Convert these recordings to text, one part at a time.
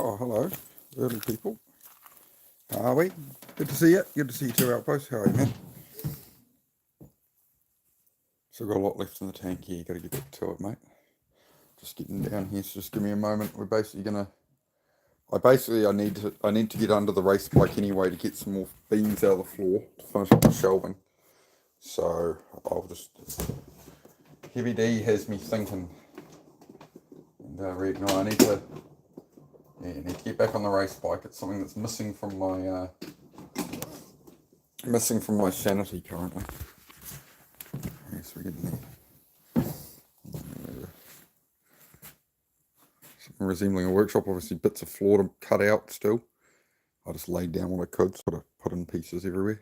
Oh, hello, early people. Are we? Good to see you. Good to see you too, Outpost. How are you, man? Still got a lot left in the tank here. Got to get back to it, mate. Just getting down here. So just give me a moment. We're basically gonna. I need to get under the race bike anyway to get some more beams out of the floor to finish up the shelving. So I'll just. Heavy D has me thinking. And no, I need to. Yeah, I need to get back on the race bike. It's something that's missing from my sanity currently. Yes, we're getting there. Something resembling a workshop. Obviously, bits of floor to cut out still. I just laid down what I could, sort of put in pieces everywhere.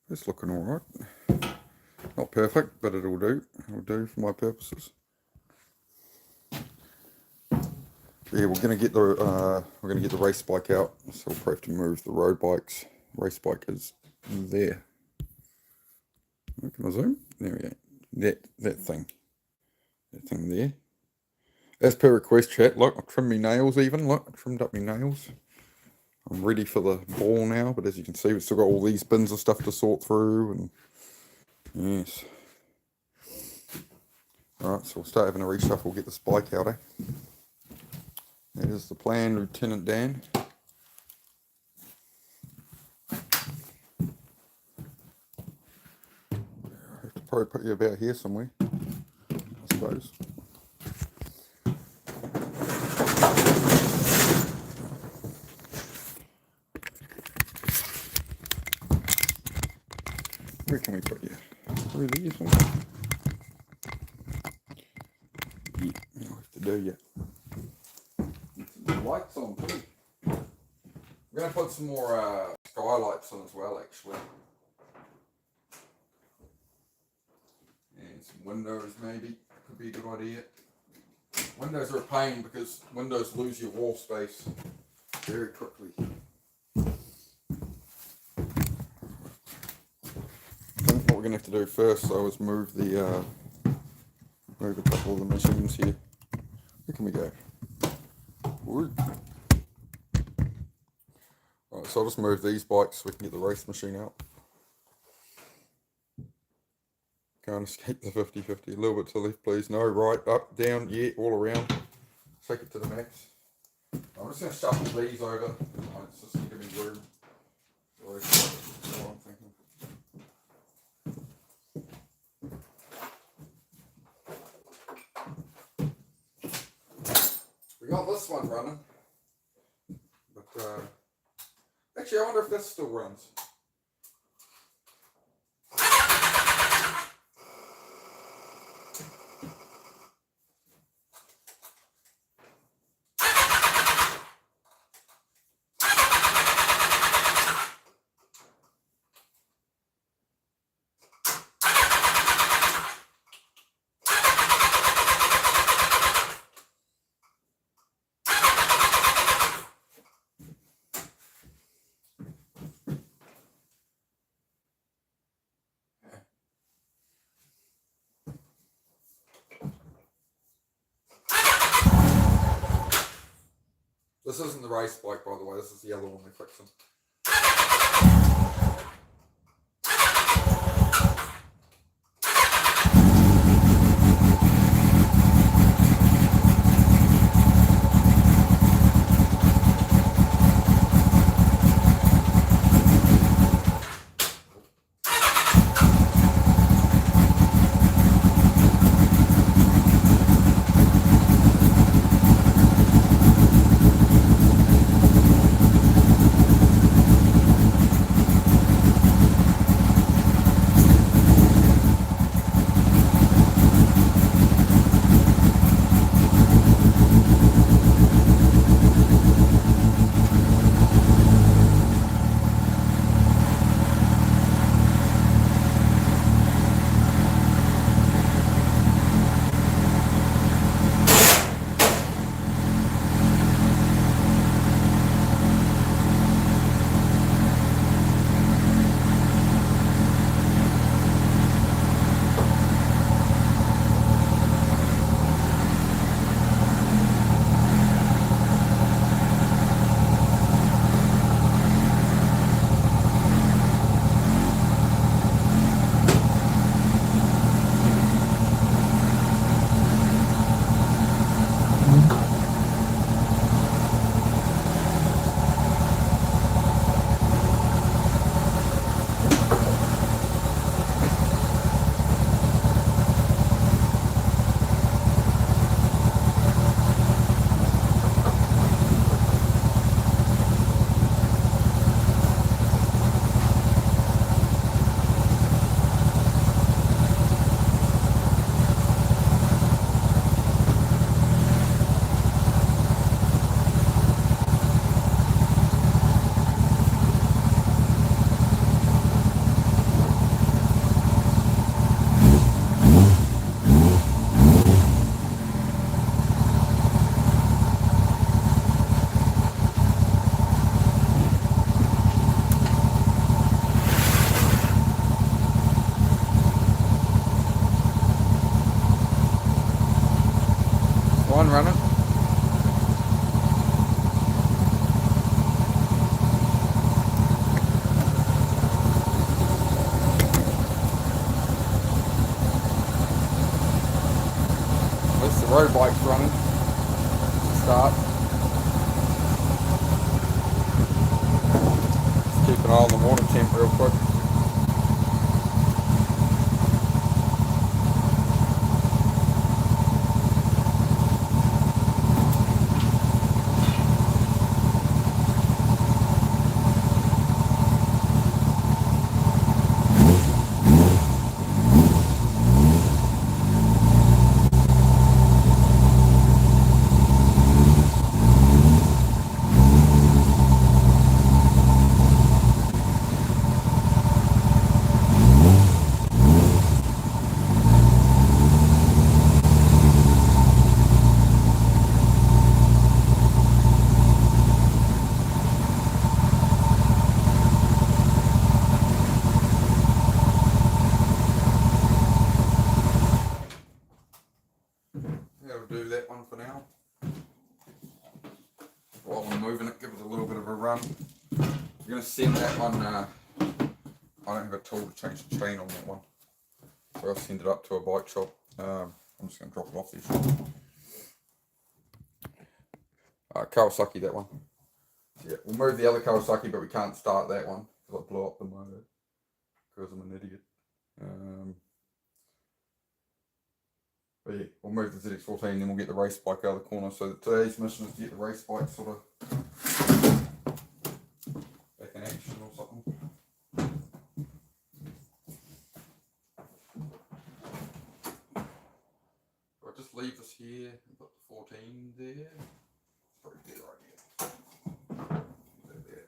It's looking all right. Not perfect, but it'll do. It'll do for my purposes. Yeah, we're gonna get the race bike out, so we'll probably have to move the road bikes. Race bike is there. Can I zoom? There we go. That thing there. As per request, chat. Look, I trimmed my nails even. Look, I trimmed up my nails. I'm ready for the ball now, but as you can see, we've still got all these bins of stuff to sort through, and yes. All right, so we'll start having a reshuffle. Get this bike out, eh? That is the plan, Lieutenant Dan. I have to probably put you about here somewhere, I suppose. Where can we put you? Through there somewhere? Yeah, I'll have to do yet. Lights on too. We're going to put some more skylights on as well, actually. And some windows maybe. Could be a good idea. Windows are a pain because windows lose your wall space very quickly. I think what we're going to have to do first though is move a couple of the machines here. Where can we go? Right, so I'll just move these bikes so we can get the race machine out. Can't escape the 50-50. A little bit to the left, please. No, right, up, down, yeah, all around. Take it to the max. I'm just going to shuffle these over. It's just giving room. That's what I'm thinking. We got this one running, but actually I wonder if this still runs. This isn't the race bike, by the way, this is the other one we're fixing. road bike's running. Start. Just keep an eye on the water temp real quick. That'll do that one for now. While I'm moving it, give it a little bit of a run. I'm going to send that one, I don't have a tool to change the chain on that one, so I'll send it up to a bike shop. I'm just going to drop it off there. Kawasaki, that one. Yeah, we'll move the other Kawasaki, but we can't start that one because I blew up the motor because I'm an idiot. But yeah, we'll move the ZX14, then we'll get the race bike out of the corner. So today's mission is to get the race bike sort of back in action or something. I'll just leave this here and put the 14 there. It's probably a better idea. There.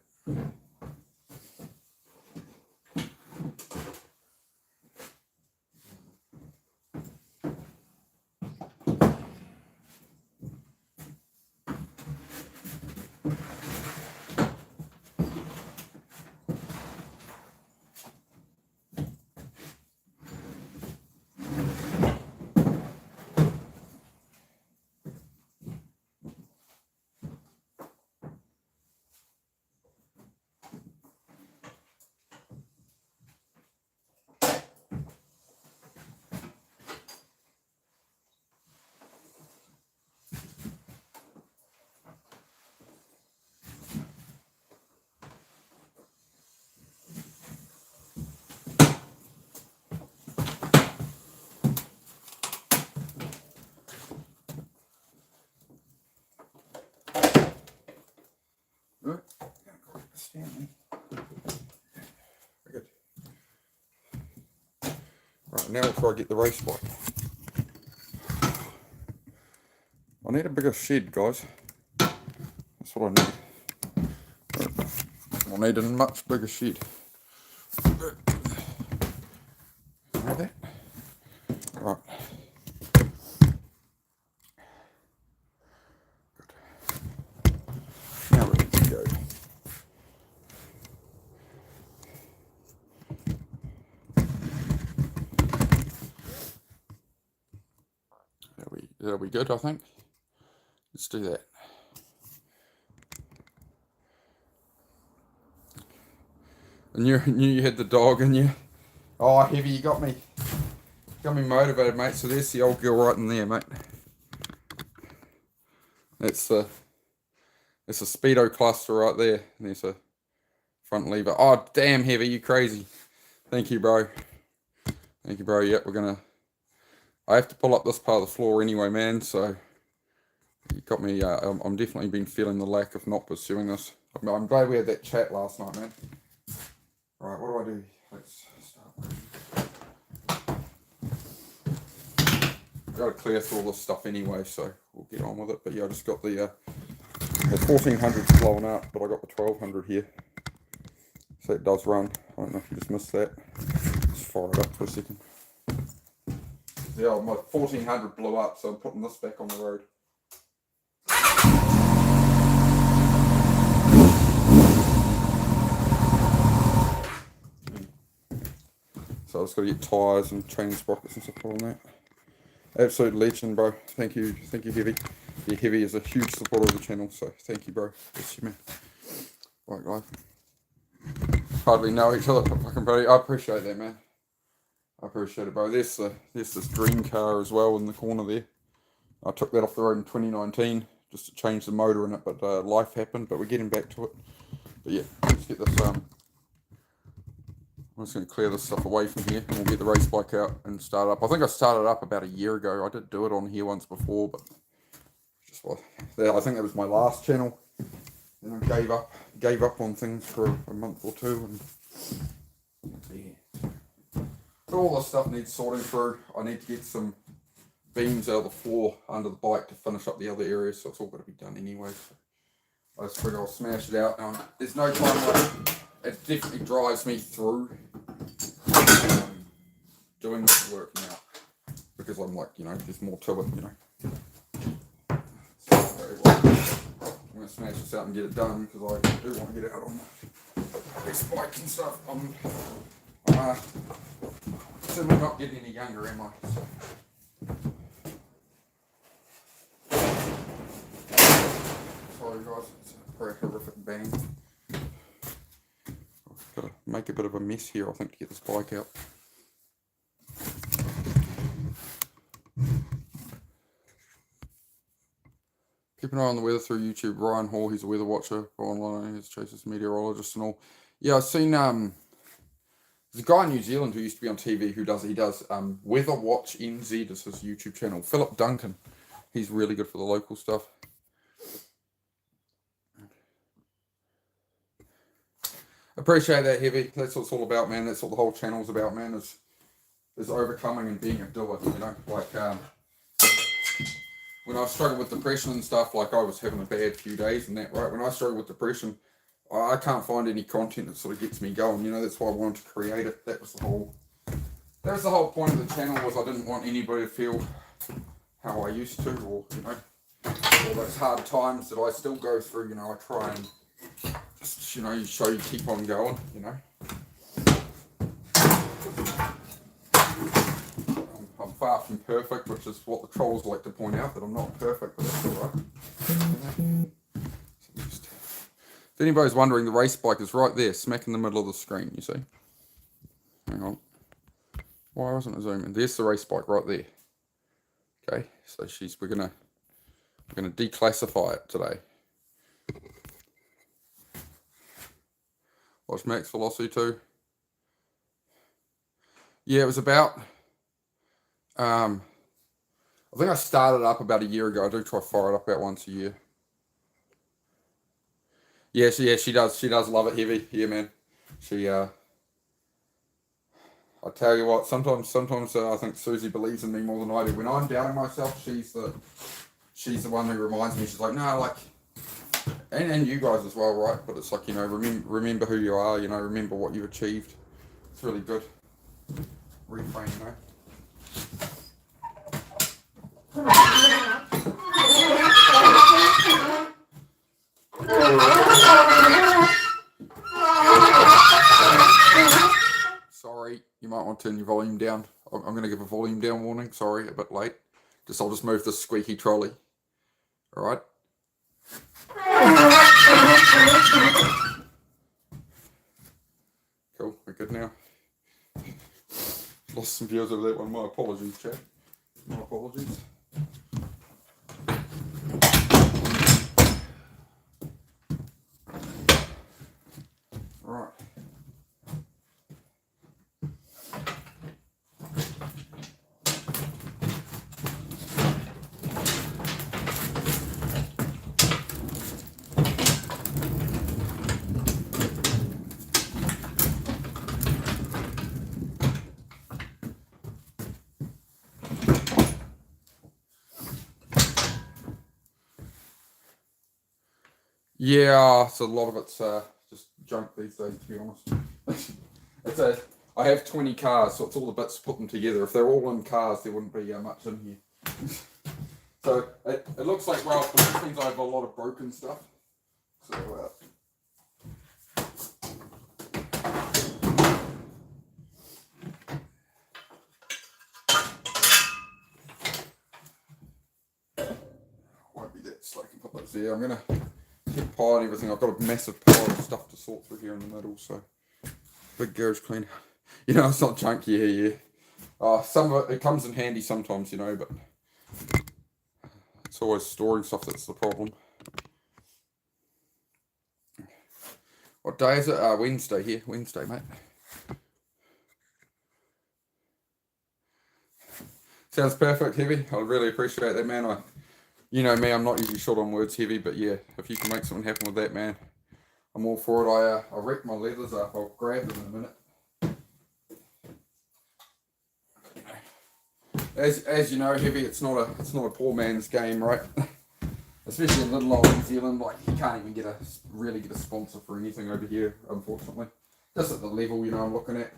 Good. Stanley. Very good. Right, now we'll try to get the race bike. I need a bigger shed, guys. That's what I need. I need a much bigger shed. Good. Like that? Right. Good. Now we're ready to go. That'll be good, I think. Let's do that. I knew you had the dog in you. Oh, Heavy, you got me motivated, mate. So there's the old girl right in there, mate. That's a speedo cluster right there. And there's a front lever. Oh, damn, Heavy, you crazy. Thank you, bro. Thank you, bro. Yep, I have to pull up this part of the floor anyway, man. So you got me. I'm definitely been feeling the lack of not pursuing this. I'm glad we had that chat last night, man. Right, what do? Let's start. I've got to clear through all this stuff anyway, so we'll get on with it. But yeah, I just got the 1400's blowing up, but I got the 1200 here. So it does run. I don't know if you just missed that. Just fire it up for a second. Yeah, my 1400 blew up, so I'm putting this back on the road. So I just got to get tyres and chain sprockets and stuff on that. Absolute legend, bro. Thank you, Heavy. Yeah, Heavy is a huge supporter of the channel, so thank you, bro. Bless you, man. Right, guys. Hardly know each other, but fucking buddy. I appreciate that, man. I appreciate it, bro. There's this dream car as well in the corner there. I took that off the road in 2019 just to change the motor in it, but life happened. But we're getting back to it. But yeah, let's get this. I'm just going to clear this stuff away from here, and we'll get the race bike out and start it up. I think I started up about a year ago. I did do it on here once before, but just I think that was my last channel. Then I gave up on things for a month or two, and yeah. But all this stuff needs sorting through. I need to get some beams out of the floor under the bike to finish up the other areas, so it's all got to be done anyway. So I just figure I'll smash it out. There's no time like it definitely drives me through doing this work now, because I'm like, there's more to it, So, I'm going to smash this out and get it done, because I do want to get out on this bike and stuff. I'm certainly not getting any younger, am I? So. Sorry guys, it's a very horrific bang. I've got to make a bit of a mess here, I think, to get this bike out. Keep an eye on the weather through YouTube. Ryan Hall, he's a weather watcher online, he's Chase's meteorologist and all. Yeah, I've seen there's a guy in New Zealand who used to be on TV who does Weather Watch NZ is his YouTube channel. Philip Duncan. He's really good for the local stuff. Appreciate that, Heavy. That's what it's all about, man. That's what the whole channel's about, man, is overcoming and being a doer, like when I struggled with depression and stuff, like I was having a bad few days and that, right? When I struggle with depression, I can't find any content that sort of gets me going, that's why I wanted to create it. That was the whole point of the channel, was I didn't want anybody to feel how I used to, or, all those hard times that I still go through, I try and just, show you keep on going, I'm far from perfect, which is what the trolls like to point out, that I'm not perfect, but that's alright. If anybody's wondering, the race bike is right there, smack in the middle of the screen, you see. Hang on. Why wasn't it zooming? There's the race bike right there. Okay, so we're gonna declassify it today. Watch max velocity too. Yeah, it was about I think I started up about a year ago. I do try to fire it up about once a year. Yeah, she does love it heavy. Yeah, man. She I tell you what, sometimes I think Susie believes in me more than I do. When I'm doubting myself, she's the one who reminds me. She's like, no, like, and you guys as well, right? But it's like, remember who you are, remember what you've achieved. It's really good. Reframe, Sorry, you might want to turn your volume down. I'm going to give a volume down warning. Sorry, a bit late. I'll just move this squeaky trolley. All right. Cool, we're good now. Lost some viewers over that one. My apologies, chat. My apologies. Right. Yeah, so a lot of it's just junk these days, to be honest. I have 20 cars, so it's all the bits to put them together. If they're all in cars, there wouldn't be much in here. So it looks like, well, but this means I have a lot of broken stuff. So won't be that slow. I can put those there. I'm gonna keep pile and everything. I've got a massive pile of stuff to sort through here in the middle, so big garage clean. It's not junky here, yeah. Some of it comes in handy sometimes, but It's always storing stuff that's the problem. What day is it? Wednesday here. Wednesday, mate. Sounds perfect, Heavy. I really appreciate that, man. You know me, I'm not usually short on words, Heavy, but yeah, if you can make something happen with that, man, I'm all for it. I wrecked my leathers up. I'll grab them in a minute. As you know, Heavy, it's not a poor man's game, right? Especially in little old New Zealand, like you can't even really get a sponsor for anything over here, unfortunately. Just at the level, you know, I'm looking at.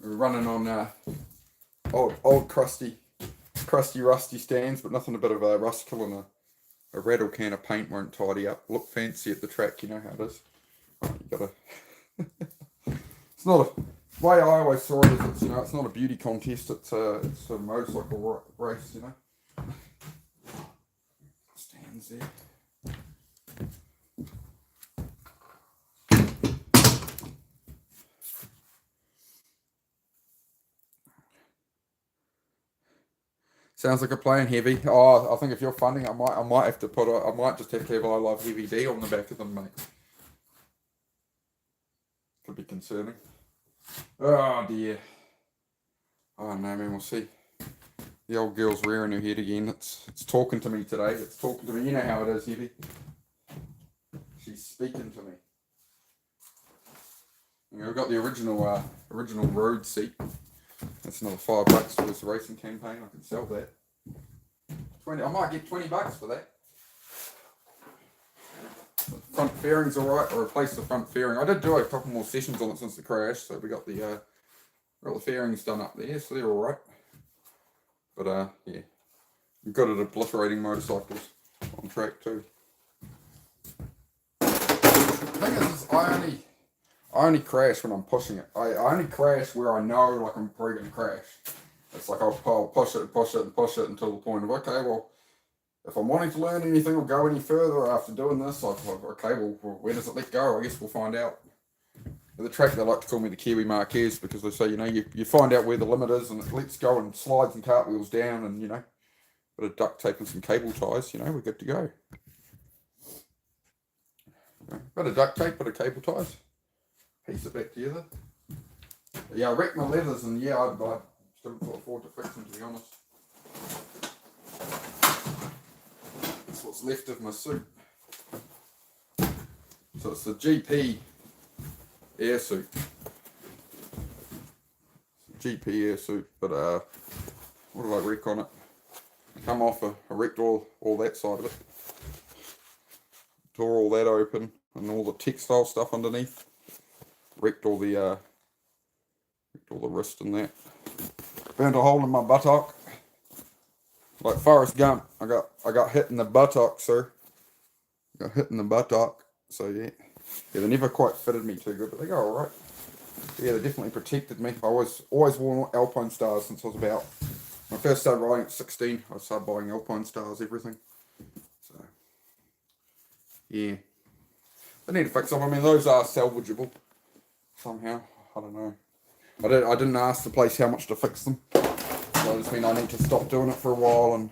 We're running on old crusty rusty stands, but nothing a bit of a rust kill and a rattle can of paint won't tidy up. Look fancy at the track, you know how it is. You gotta. It's not a. The way I always saw it is, it's not a beauty contest. It's a motorcycle race, you know. Stands there. Sounds like a plan, Heavy. Oh, I think if you're funding, I might have to I might just have to have I Love Heavy D on the back of them, mate. Could be concerning. Oh dear. Oh no, man, we'll see. The old girl's rearing her head again. It's talking to me today. It's talking to me. You know how it is, Heavy. She's speaking to me. You know, we've got the original road seat. That's another $5 towards the racing campaign. I can sell that. I might get $20 for that. The front fairing's alright. I replaced the front fairing. I did do a couple more sessions on it since the crash, so we got the fairings done up there, so they're alright. But yeah, I'm good at obliterating motorcycles on track too. The thing is, I only crash when I'm pushing it. I only crash where I know like I'm probably going to crash. It's like I'll push it until the point of, okay, well, if I'm wanting to learn anything or go any further after doing this, okay, well, where does it let go? I guess we'll find out. At the track, they like to call me the Kiwi Marquez because they say, you know, you find out where the limit is and it lets go and slides and cartwheels down and, you know, bit of duct tape and some cable ties, you know, we're good to go. Bit of duct tape, bit of cable ties. Piece it back together. But yeah, I wrecked my leathers and yeah, I couldn't afford to fix them, to be honest. That's what's left of my suit. So it's the GP air suit. GP air suit, but what did I wreck on it? Come off, I wrecked all that side of it. Tore all that open and all the textile stuff underneath. Wrecked all the wrist and that. Burnt a hole in my buttock. Like Forrest Gump, I got hit in the buttock, sir. Got hit in the buttock. So yeah, they never quite fitted me too good, but they go all right. Yeah, they definitely protected me. I always worn Alpine Stars since I was about. When I first started riding at 16, I started buying Alpine Stars, everything. So yeah, they need to fix them. I mean, those are salvageable somehow. I don't know. I didn't ask the place how much to fix them. So I just mean I need to stop doing it for a while and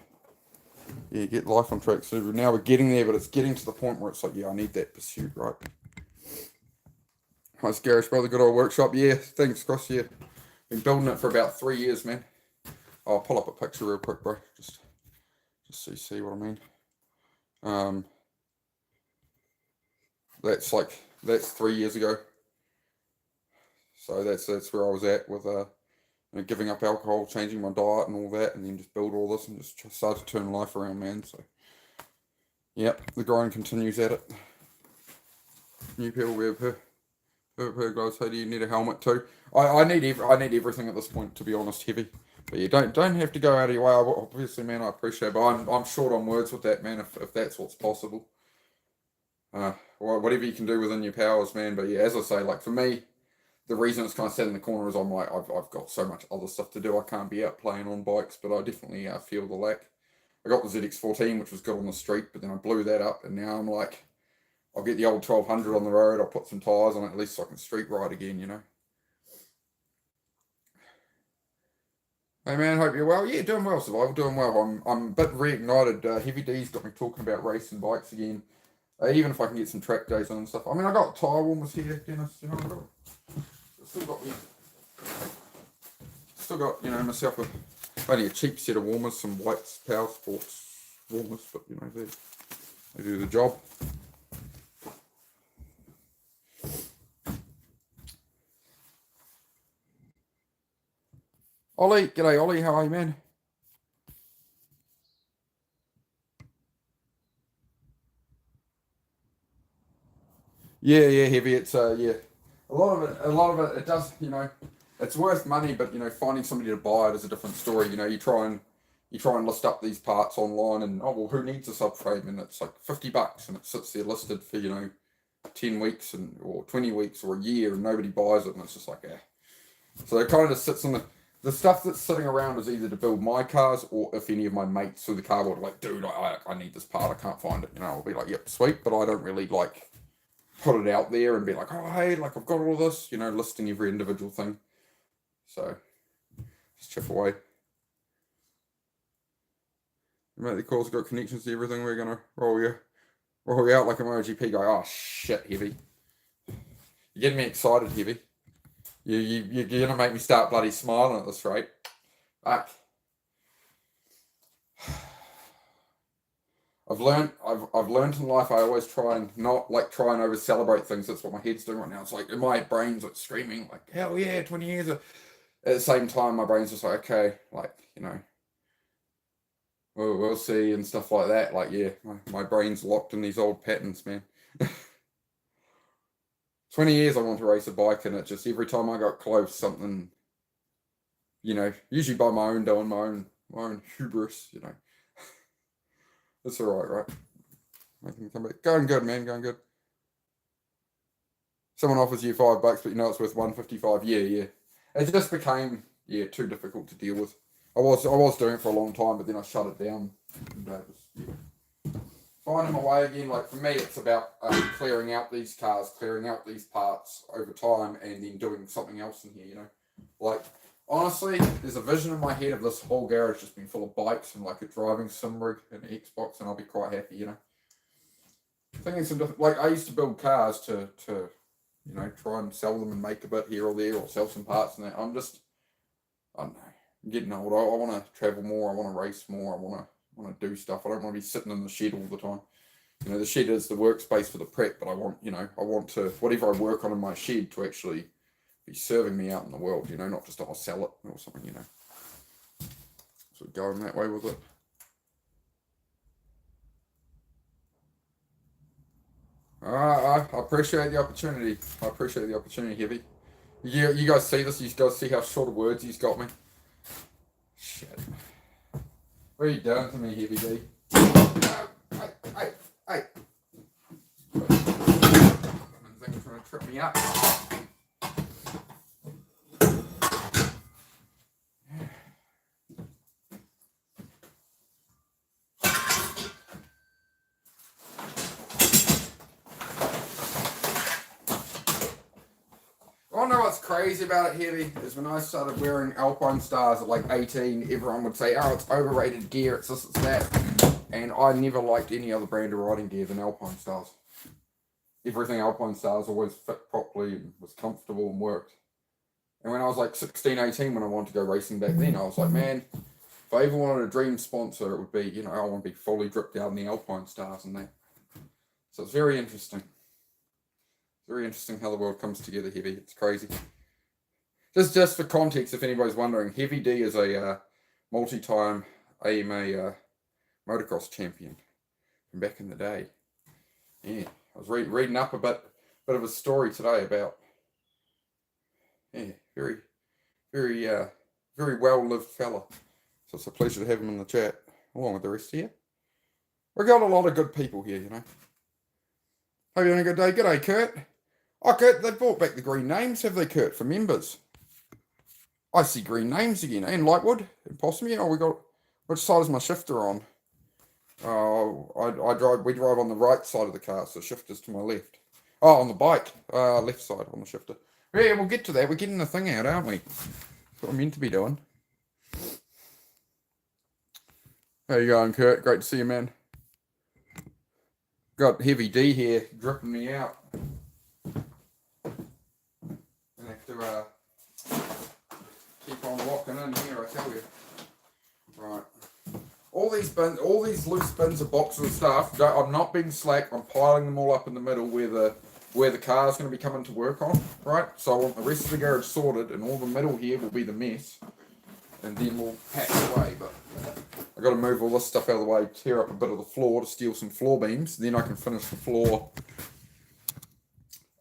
yeah, get life on track. So now we're getting there, but it's getting to the point where it's like, yeah, I need that pursuit, right? Hi, Garage Brother, good old workshop. Yeah, thanks, Cross. Yeah, been building it for about 3 years, man. I'll pull up a picture real quick, bro. Just so you see what I mean. That's 3 years ago. So that's where I was at with you know, giving up alcohol, changing my diet and all that, and then just build all this and just start to turn life around, man. So, yep, the grind continues at it. New people, we have her guys. Hey, do you need a helmet too? I need everything at this point, to be honest, Heavy. But you don't have to go out of your way. Obviously, man, I appreciate it, but I'm short on words with that, man. If that's what's possible, whatever you can do within your powers, man. But yeah, as I say, like for me, the reason it's kind of set in the corner is I'm like, I've got so much other stuff to do. I can't be out playing on bikes, but I definitely feel the lack. I got the ZX14, which was good on the street, but then I blew that up, and now I'm like, I'll get the old 1200 on the road. I'll put some tyres on it, at least so I can street ride again, you know. Hey man, hope you're well. Yeah, doing well, survival, doing well. I'm a bit reignited. Heavy D's got me talking about racing bikes again. Even if I can get some track days on and stuff. I mean, I got tire warmers here, Dennis. You know, still got myself only a cheap set of warmers, some White's Power Sports warmers, but you know they do the job. Ollie, g'day Ollie, how are you, man? Yeah, heavy. It's yeah, a lot of it. It does, it's worth money, but finding somebody to buy it is a different story. You try and list up these parts online, and oh well, who needs a subframe? And it's like $50, and it sits there listed for 10 weeks or 20 weeks or a year, and nobody buys it, and it's just like So it kind of just sits on the stuff that's sitting around is either to build my cars or if any of my mates through the car would like, dude, I need this part, I can't find it. I'll be like, yep, sweet, but I don't really like put it out there and be like, oh hey, like I've got all this, listing every individual thing. So just chip away. Mate, the call's got connections to everything. We're gonna roll you out like a MotoGP guy. Oh shit, Heavy. You're getting me excited, Heavy. You're gonna make me start bloody smiling at this rate. Fuck. I've learned in life I always try and not try and over celebrate things. That's what my head's doing right now. It's like in my brain's like screaming like hell yeah, 20 years. At the same time, my brain's just like okay, we'll see and stuff like that. Like yeah, my brain's locked in these old patterns, man. 20 years I want to race a bike, and it just every time I got close, something, usually by my own doing, my own hubris, It's all right. Making me come back. Going good, man. Going good. Someone offers you $5, but it's worth 155. Yeah. It just became too difficult to deal with. I was doing it for a long time, but then I shut it down. Finding my way again. Like for me, it's about clearing out these cars, clearing out these parts over time, and then doing something else in here. Like honestly, there's a vision in my head of this whole garage just being full of bikes and like a driving sim rig and an Xbox, and I'll be quite happy. Thinking some different, like I used to build cars to try and sell them and make a bit here or there, or sell some parts and that. I don't know. I'm getting old. I want to travel more. I want to race more. I want to do stuff. I don't want to be sitting in the shed all the time. The shed is the workspace for the prep, but I want to whatever I work on in my shed to actually be serving me out in the world. Not just I'll sell it or something. So going that way with it. I appreciate the opportunity. Heavy. You guys see this? You guys see how short of words he's got me? Shit. What are you doing to me, Heavy D? Hey. Thing's trying to trip me up. I know what's crazy about it, Heavy, is when I started wearing Alpine Stars at like 18, everyone would say, oh, it's overrated gear, it's this, it's that. And I never liked any other brand of riding gear than Alpine Stars. Everything Alpine Stars always fit properly and was comfortable and worked. And when I was like 16, 18, when I wanted to go racing back then, I was like, man, if I ever wanted a dream sponsor, it would be, I want to be fully dripped out in the Alpine Stars and that. So it's very interesting. Very interesting how the world comes together, Heavy. It's crazy. Just for context, if anybody's wondering, Heavy D is a multi-time AMA motocross champion from back in the day. Yeah, I was reading up a bit of a story today about very well-lived fella. So it's a pleasure to have him in the chat, along with the rest of you. We've got a lot of good people here, Hope you're having a good day. G'day, Kurt. Oh, Kurt, they've brought back the green names, have they, Kurt, for members? I see green names again. And Lightwood and Possum. Oh, we got. Which side is my shifter on? Oh, we drive on the right side of the car, so shifter's to my left. Oh, on the bike, left side on the shifter. Yeah, we'll get to that. We're getting the thing out, aren't we? That's what we're meant to be doing. How you going, Kurt? Great to see you, man. Got Heavy D here dripping me out. Gonna have to keep on walking in here, I tell you. Right. All these loose bins of boxes of stuff, I'm not being slack. I'm piling them all up in the middle where the car's going to be coming to work on, right? So I want the rest of the garage sorted, and all the middle here will be the mess, and then we'll pack away. But I got to move all this stuff out of the way, tear up a bit of the floor to steal some floor beams. Then I can finish the floor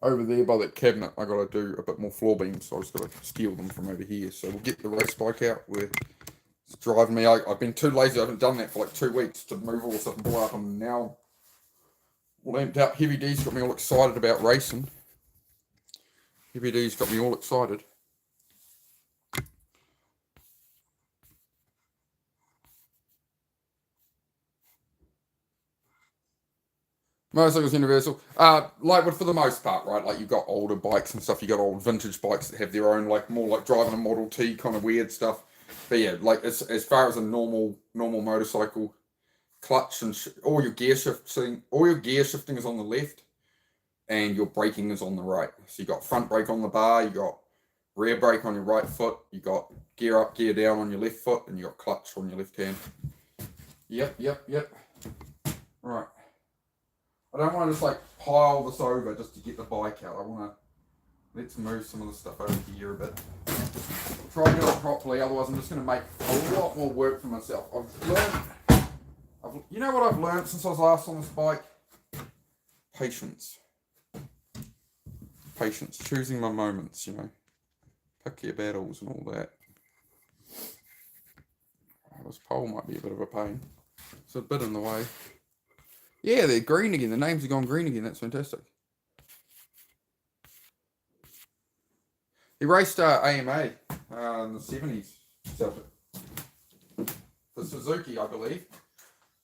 over there by that cabinet. I got to do a bit more floor beams, so I just got to steal them from over here. So we'll get the race bike out. It's driving me. I've been too lazy. I haven't done that for like 2 weeks to move all the stuff and pull up. And now all amped up. Heavy D's got me all excited about racing. Heavy D's got me all excited. Motorcycles universal. Like for the most part, right? Like you've got older bikes and stuff. You got old vintage bikes that have their own, like more like driving a Model T kind of weird stuff. But yeah, like as far as a normal motorcycle, clutch and all your gear shifting is on the left, and your braking is on the right. So you got front brake on the bar, you got rear brake on your right foot, you got gear up, gear down on your left foot, and you got clutch on your left hand. Yep. Right. I don't want to just like pile this over just to get the bike out. I want to let's move some of the stuff over here a bit. Try and do it properly, otherwise I'm just going to make a lot more work for myself. You know what I've learned since I was last on this bike? Patience. Choosing my moments, you know. Pick your battles and all that. Oh, this pole might be a bit of a pain. It's a bit in the way. Yeah, they're green again. The names have gone green again. That's fantastic. He raced AMA in the 70s. For Suzuki, I believe.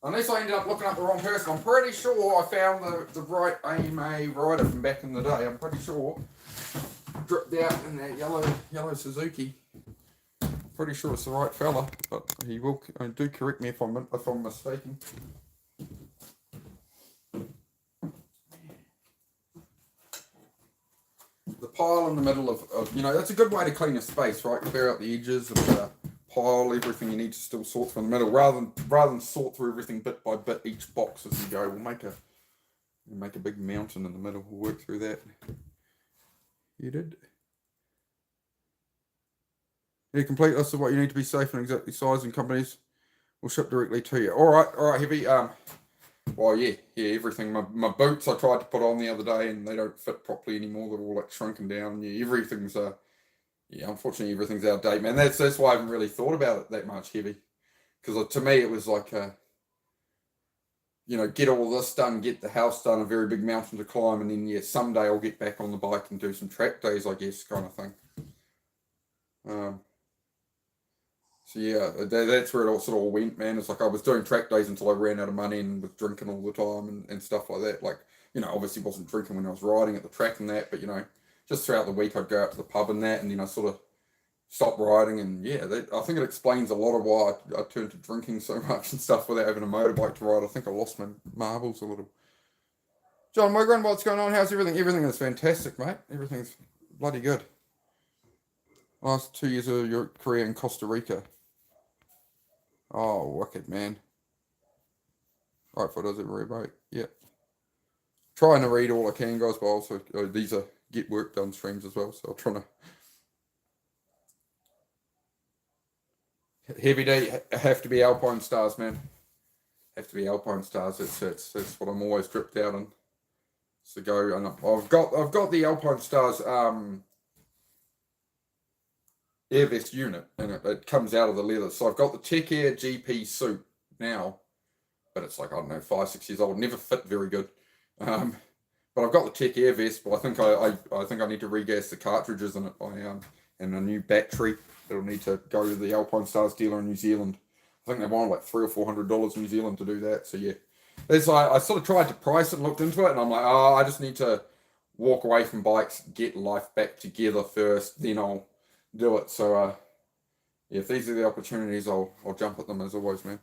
Unless I ended up looking up the wrong person. I'm pretty sure I found the right AMA rider from back in the day. I'm pretty sure. Dripped out in that yellow Suzuki. Pretty sure it's the right fella, but he will do correct me if I'm mistaken. The pile in the middle of that's a good way to clean a space, right? Clear out the edges and pile everything you need to still sort through in the middle, rather than sort through everything bit by bit, each box as you go. We'll make a big mountain in the middle. We'll work through that. You did. Yeah, complete list of what you need to be safe and exactly size, and companies will ship directly to you. All right, Heavy. Well, yeah, everything. My boots I tried to put on the other day, and they don't fit properly anymore. They're all like shrunken down. Yeah, everything's unfortunately everything's out of date, man. That's why I haven't really thought about it that much, Heavy. Because to me it was like, get all this done, get the house done, a very big mountain to climb, and then someday I'll get back on the bike and do some track days, I guess, kind of thing. So yeah, that's where it all sort of went, man. It's like I was doing track days until I ran out of money and was drinking all the time and stuff like that. Like, obviously wasn't drinking when I was riding at the track and that, but just throughout the week I'd go out to the pub and that, and then I sort of stopped riding, and I think it explains a lot of why I turned to drinking so much and stuff without having a motorbike to ride. I think I lost my marbles a little. John Mogren, what's going on? How's everything? Everything is fantastic, mate. Everything's bloody good. Last 2 years of your career in Costa Rica. Oh, wicked, man. Right foot does every boat. Yep. Trying to read all I can, guys, but also these are get work done streams as well, so I'm trying to. Heavy Day have to be Alpine Stars, man. Have to be Alpine Stars. That's what I'm always dripped out on. So go, and I've got the Alpine Stars air vest unit, and it comes out of the leather. So I've got the Tech Air GP suit now, but it's like, I don't know, 5-6 years old. Never fit very good. But I've got the Tech Air vest, but I think I need to regas the cartridges in it and a new battery. It'll need to go to the Alpine Stars dealer in New Zealand. I think they want like $300 or $400 New Zealand to do that. So yeah, I sort of tried to price it and looked into it, and I'm like, I just need to walk away from bikes, get life back together first, then I'll do it. So if these are the opportunities, I'll jump at them as always, man.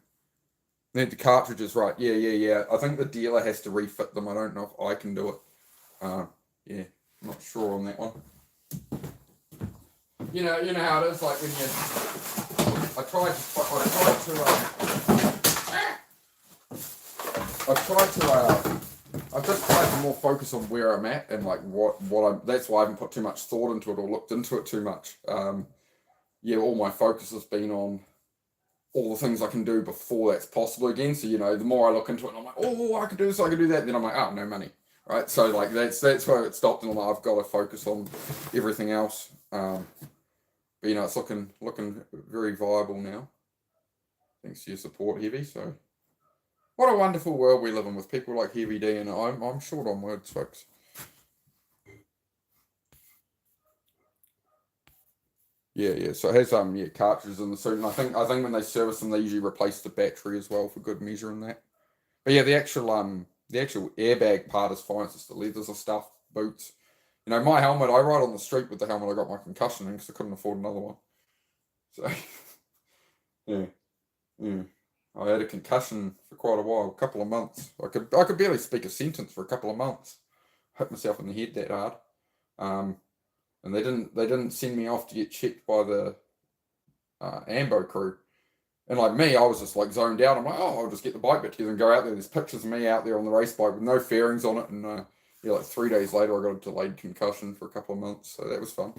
Need the cartridges, right? Yeah. I think the dealer has to refit them. I don't know if I can do it. Yeah, I'm not sure on that one. You know how it is. Like when I tried to. I've just tried to more focus on where I'm at and like what I'm. That's why I haven't put too much thought into it or looked into it too much. Yeah, all my focus has been on all the things I can do before that's possible again. So the more I look into it, and I'm like, oh, I could do this, I could do that. Then I'm like, oh, no money, right? So like that's where it stopped, and I'm like, I've got to focus on everything else. But it's looking very viable now. Thanks to your support, Heavy. So what a wonderful world we live in with people like Heavy D, and I'm short on words, folks. Yeah. So it has cartridges in the suit, and I think when they service them, they usually replace the battery as well for good measure in that. But yeah, the actual airbag part is fine. It's just the leathers and stuff, boots. My helmet. I ride on the street with the helmet. I got my concussion in because I couldn't afford another one. So yeah. I had a concussion for quite a while, a couple of months. I could barely speak a sentence for a couple of months. Hit myself in the head that hard. And they didn't send me off to get checked by the AMBO crew. And like me, I was just like zoned out. I'm like, oh, I'll just get the bike back together and go out there. There's pictures of me out there on the race bike with no fairings on it. And like 3 days later, I got a delayed concussion for a couple of months. So that was fun.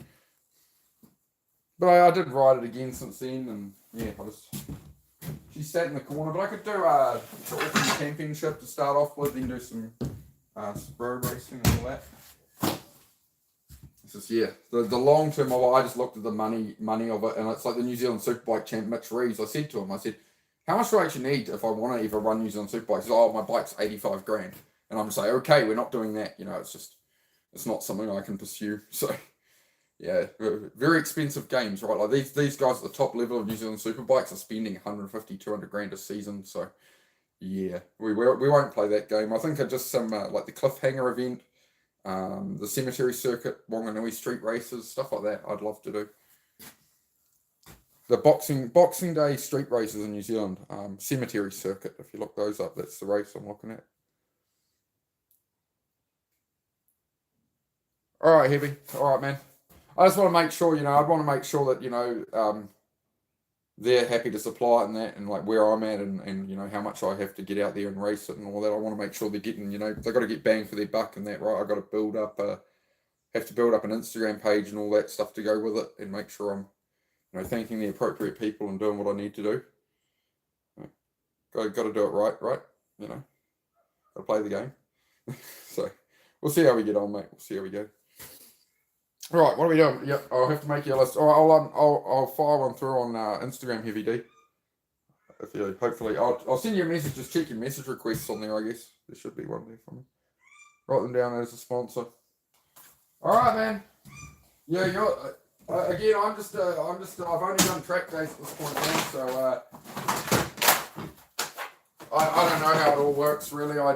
But I did ride it again since then. And yeah, she sat in the corner. But I could do a championship to start off with, then do some road racing and all that. It's just, the long term of it, I just looked at the money of it, and it's like the New Zealand Superbike champ, Mitch Reeves. I said to him, how much do I actually need if I want to ever run New Zealand Superbike? He says, oh, my bike's 85 grand. And I'm just like, okay, we're not doing that. It's not something I can pursue. So, yeah, very expensive games, right? Like these guys at the top level of New Zealand Superbikes are spending 150, 200 grand a season. So, yeah, we won't play that game. I think just some, like the Cliffhanger event, the cemetery circuit, Wanganui street races, stuff like that. I'd love to do the Boxing Day street races in New Zealand, cemetery circuit. If you look those up, that's the race I'm looking at. All right, Heavy. All right, man. I just want to make sure, I'd want to make sure that they're happy to supply it and that, and like where I'm at, and how much I have to get out there and race it and all that. I want to make sure they're getting, they've got to get bang for their buck and that, right? I got to have to build up an Instagram page and all that stuff to go with it, and make sure I'm, thanking the appropriate people and doing what I need to do. Got to do it right? Got to play the game. So we'll see how we get on, mate. We'll see how we go. All right, what are we doing? Yep, I'll have to make you a list. All right, I'll fire one through on Instagram, Heavy D. If you hopefully, I'll send you a message. Just check your message requests on there. I guess there should be one there for me. Write them down as a sponsor. All right, man. Yeah, you're again. I've only done track days at this point, man. So I don't know how it all works really. I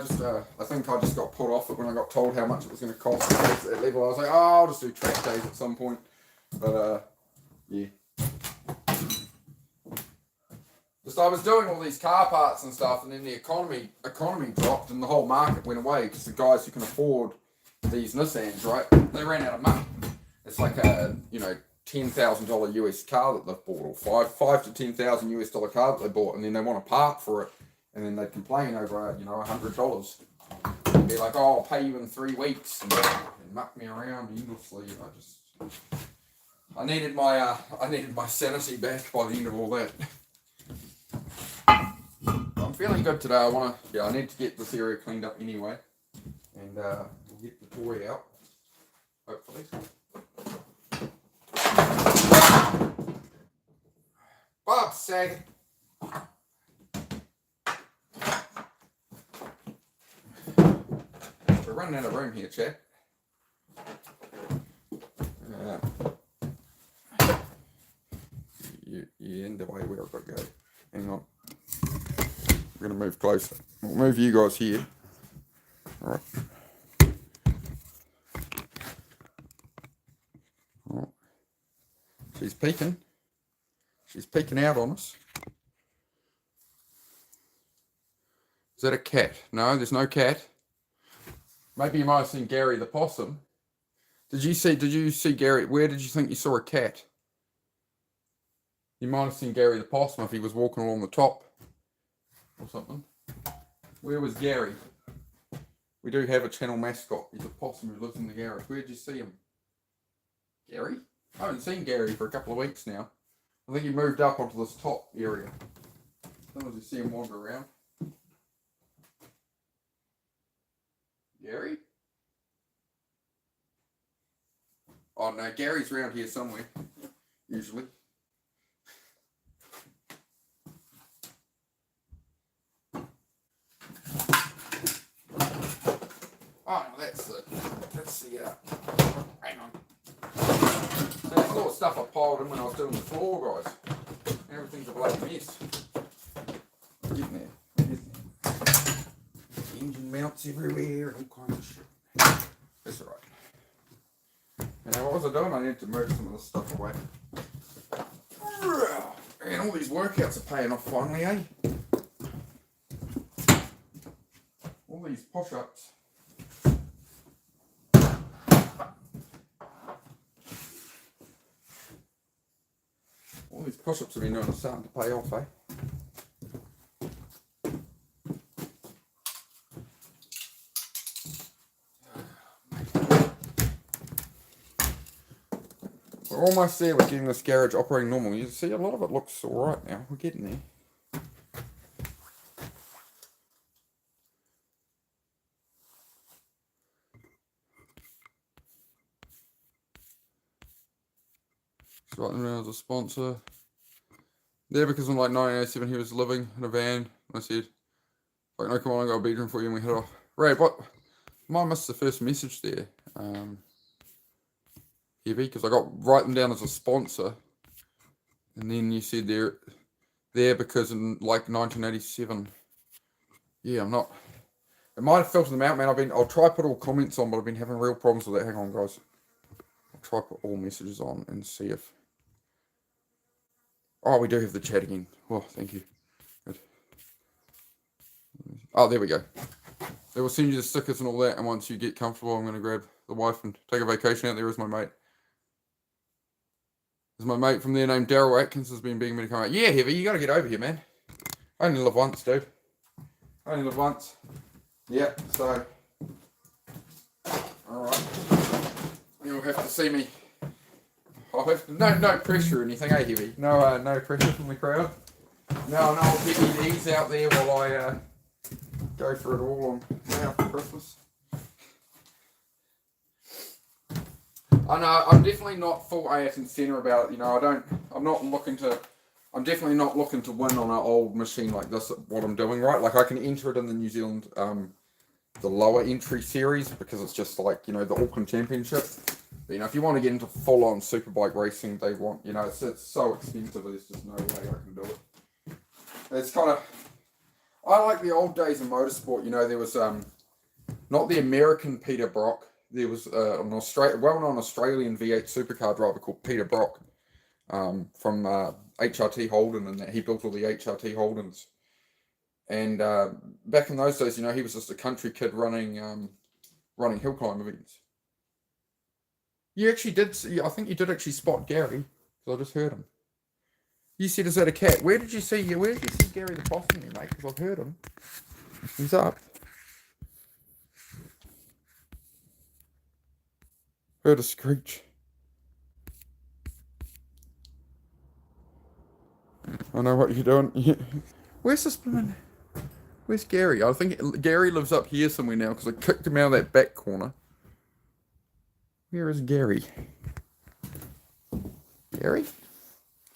think I just got put off it when I got told how much it was going to cost at that level. I was like, oh, I'll just do track days at some point. But yeah. Just I was doing all these car parts and stuff, and then the economy dropped and the whole market went away because the guys who can afford these Nissans, right, they ran out of money. It's like a $10,000 US car that they've bought, or five to $10,000 US dollar car that they bought, and then they want a part for it. And then they'd complain over, $100. And be like, oh, I'll pay you in 3 weeks, and muck me around endlessly. And I needed my sanity back by the end of all that. I'm feeling good today. I need to get this area cleaned up anyway, and we'll get the toy out, hopefully. Bob, sag. We're running out of room here, chap. You're in the way where I've got to go. Hang on. We're going to move closer. We'll move you guys here. All right. Oh. She's peeking. She's peeking out on us. Is that a cat? No, there's no cat. Maybe you might have seen Gary the possum. Did you see Gary? Where did you think you saw a cat? You might have seen Gary the possum if he was walking along the top or something. Where was Gary? We do have a channel mascot. He's a possum who lives in the garage. Where did you see him? Gary? I haven't seen Gary for a couple of weeks now. I think he moved up onto this top area. Sometimes you see him wander around. Gary? Oh no, Gary's around here somewhere, usually. Oh no, that's the hang on. That's all the stuff I piled in when I was doing the floor, guys. Everything's a bloody mess. We're getting there. Engine mounts everywhere and all kinds of shit. That's alright. Now what was I doing? I need to move some of this stuff away. And all these workouts are paying off finally, eh? All these push-ups. All these push-ups have been doing are starting to pay off, eh? We're almost there with getting this garage operating normal. You see, a lot of it looks alright now. We're getting there. Just writing him down as a sponsor. There because in like 1987 he was living in a van. I said, like, no, come on, I got a bedroom for you, and we head off. Ray, what? Might missed the first message there. Heavy, because I got write them down as a sponsor, and then you said they're there because in like 1987. Yeah, I'm not. It might have filtered them out, man. I'll try to put all comments on, but I've been having real problems with that. Hang on, guys. I'll try to put all messages on and see if. Oh, we do have the chat again. Oh, thank you. Good. Oh, there we go. They will send you the stickers and all that, and once you get comfortable, I'm going to grab the wife and take a vacation out there with my mate. There's my mate from there named Daryl Atkins has been begging me to come out. Yeah, Heavy, you got to get over here, man. I only live once, dude. I only live once. Yeah, so. Alright. You'll have to see me. I'll have to, no pressure or anything, eh, Heavy? No pressure from the crowd. No I'll keep your knees out there while I go for it all on now for Christmas. I know, I'm definitely not full AF and centre about it, you know, I'm definitely not looking to win on an old machine like this, what I'm doing, right? Like, I can enter it in the New Zealand, the lower entry series, because it's just like, you know, the Auckland Championship. But, you know, if you want to get into full-on superbike racing, they want, you know, it's so expensive, there's just no way I can do it. It's kind of, I like the old days of motorsport, you know, there was, not the American Peter Brock, there was an well-known Australian V8 supercar driver called Peter Brock from HRT Holden, and that he built all the HRT Holdens. And back in those days, you know, he was just a country kid running hill climb events. You actually did. I think you did actually spot Gary, because I just heard him. You said, "Is that a cat?" Where did you see Gary the possum, mate? Because I've heard him. He's up. Heard a screech. I know what you're doing. Where's this woman? Where's Gary? I think Gary lives up here somewhere now because I kicked him out of that back corner. Where is Gary? Gary?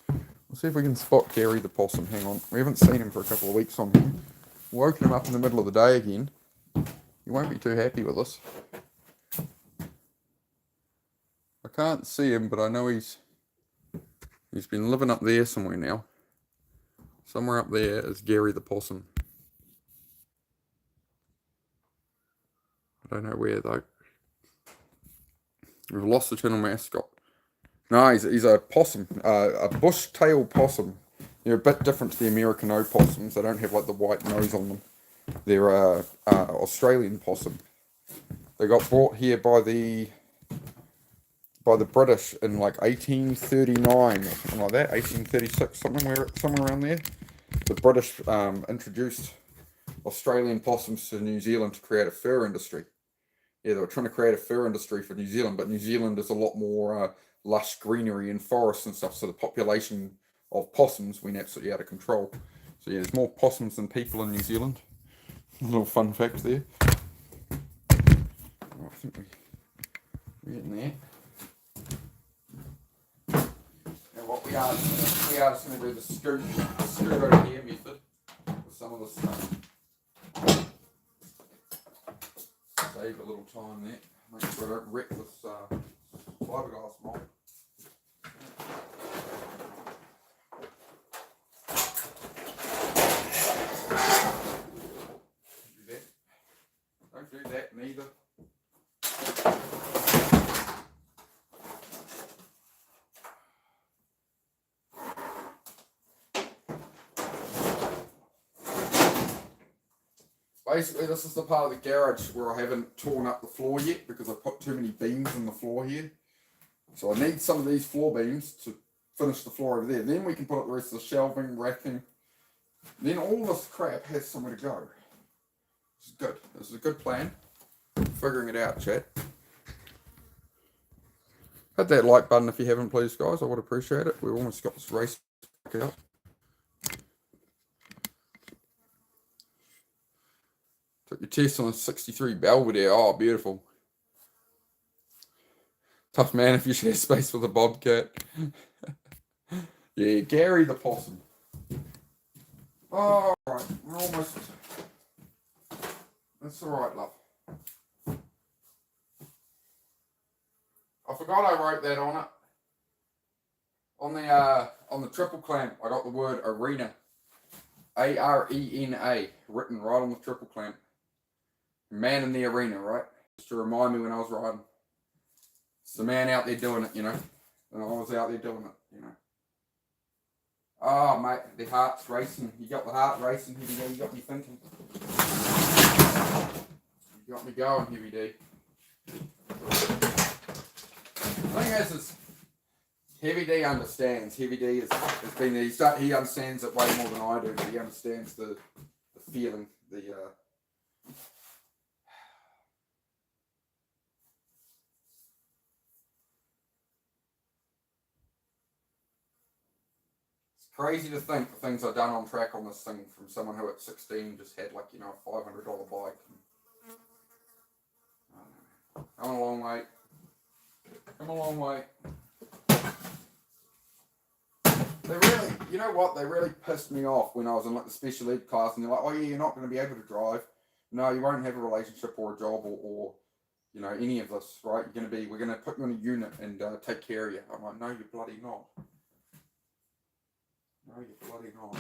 We'll see if we can spot Gary the possum. Hang on. We haven't seen him for a couple of weeks on here. Woken him up in the middle of the day again. He won't be too happy with us. I can't see him, but I know he's been living up there somewhere now. Somewhere up there is Gary the possum. I don't know where though. We've lost the channel mascot. No, he's a possum, a bush-tailed possum. They're a bit different to the American opossums. They don't have like the white nose on them. They're Australian possum. They got brought here by the British in like 1839 or something like that, 1836, somewhere around there. The British introduced Australian possums to New Zealand to create a fur industry. Yeah, they were trying to create a fur industry for New Zealand, but New Zealand is a lot more lush greenery and forests and stuff, so the population of possums went absolutely out of control. So yeah, there's more possums than people in New Zealand. A little fun fact there. Oh, I think we're getting there. Now what we are just going to do the scoot over here method with some of this stuff. Save a little time there. Make sure I don't wreck this fiberglass mold. Don't do that neither. Basically, this is the part of the garage where I haven't torn up the floor yet because I put too many beams in the floor here. So I need some of these floor beams to finish the floor over there. Then we can put up the rest of the shelving, racking. Then all this crap has somewhere to go. This is good. This is a good plan. Figuring it out, chat. Hit that like button if you haven't, please, guys. I would appreciate it. We've almost got this race back out. Took your test on a 63 Belvedere. Oh, beautiful. Tough man if you share space with a bobcat. Yeah, Gary the possum. Oh, all right. We're almost... That's all right, love. I forgot I wrote that on it. On the triple clamp, I got the word arena. A-R-E-N-A, written right on the triple clamp. Man in the arena, right? Just to remind me when I was riding. It's the man out there doing it, you know. And I was out there doing it, you know. Oh, mate, the heart's racing. You got the heart racing, Heavy D. You got me thinking. You got me going, Heavy D. The thing is Heavy D understands. Heavy D has been there. He understands it way more than I do, but he understands the feeling, it's crazy to think the things I've done on track on this thing from someone who at 16 just had like, you know, a $500 bike. Come a long way. Come a long way. They really, you know what, they really pissed me off when I was in like the special ed class and they're like, oh yeah, you're not going to be able to drive. No, you won't have a relationship or a job or you know, any of this, right? We're going to put you in a unit and take care of you. I'm like, no, you're bloody not. No, you're bloody not.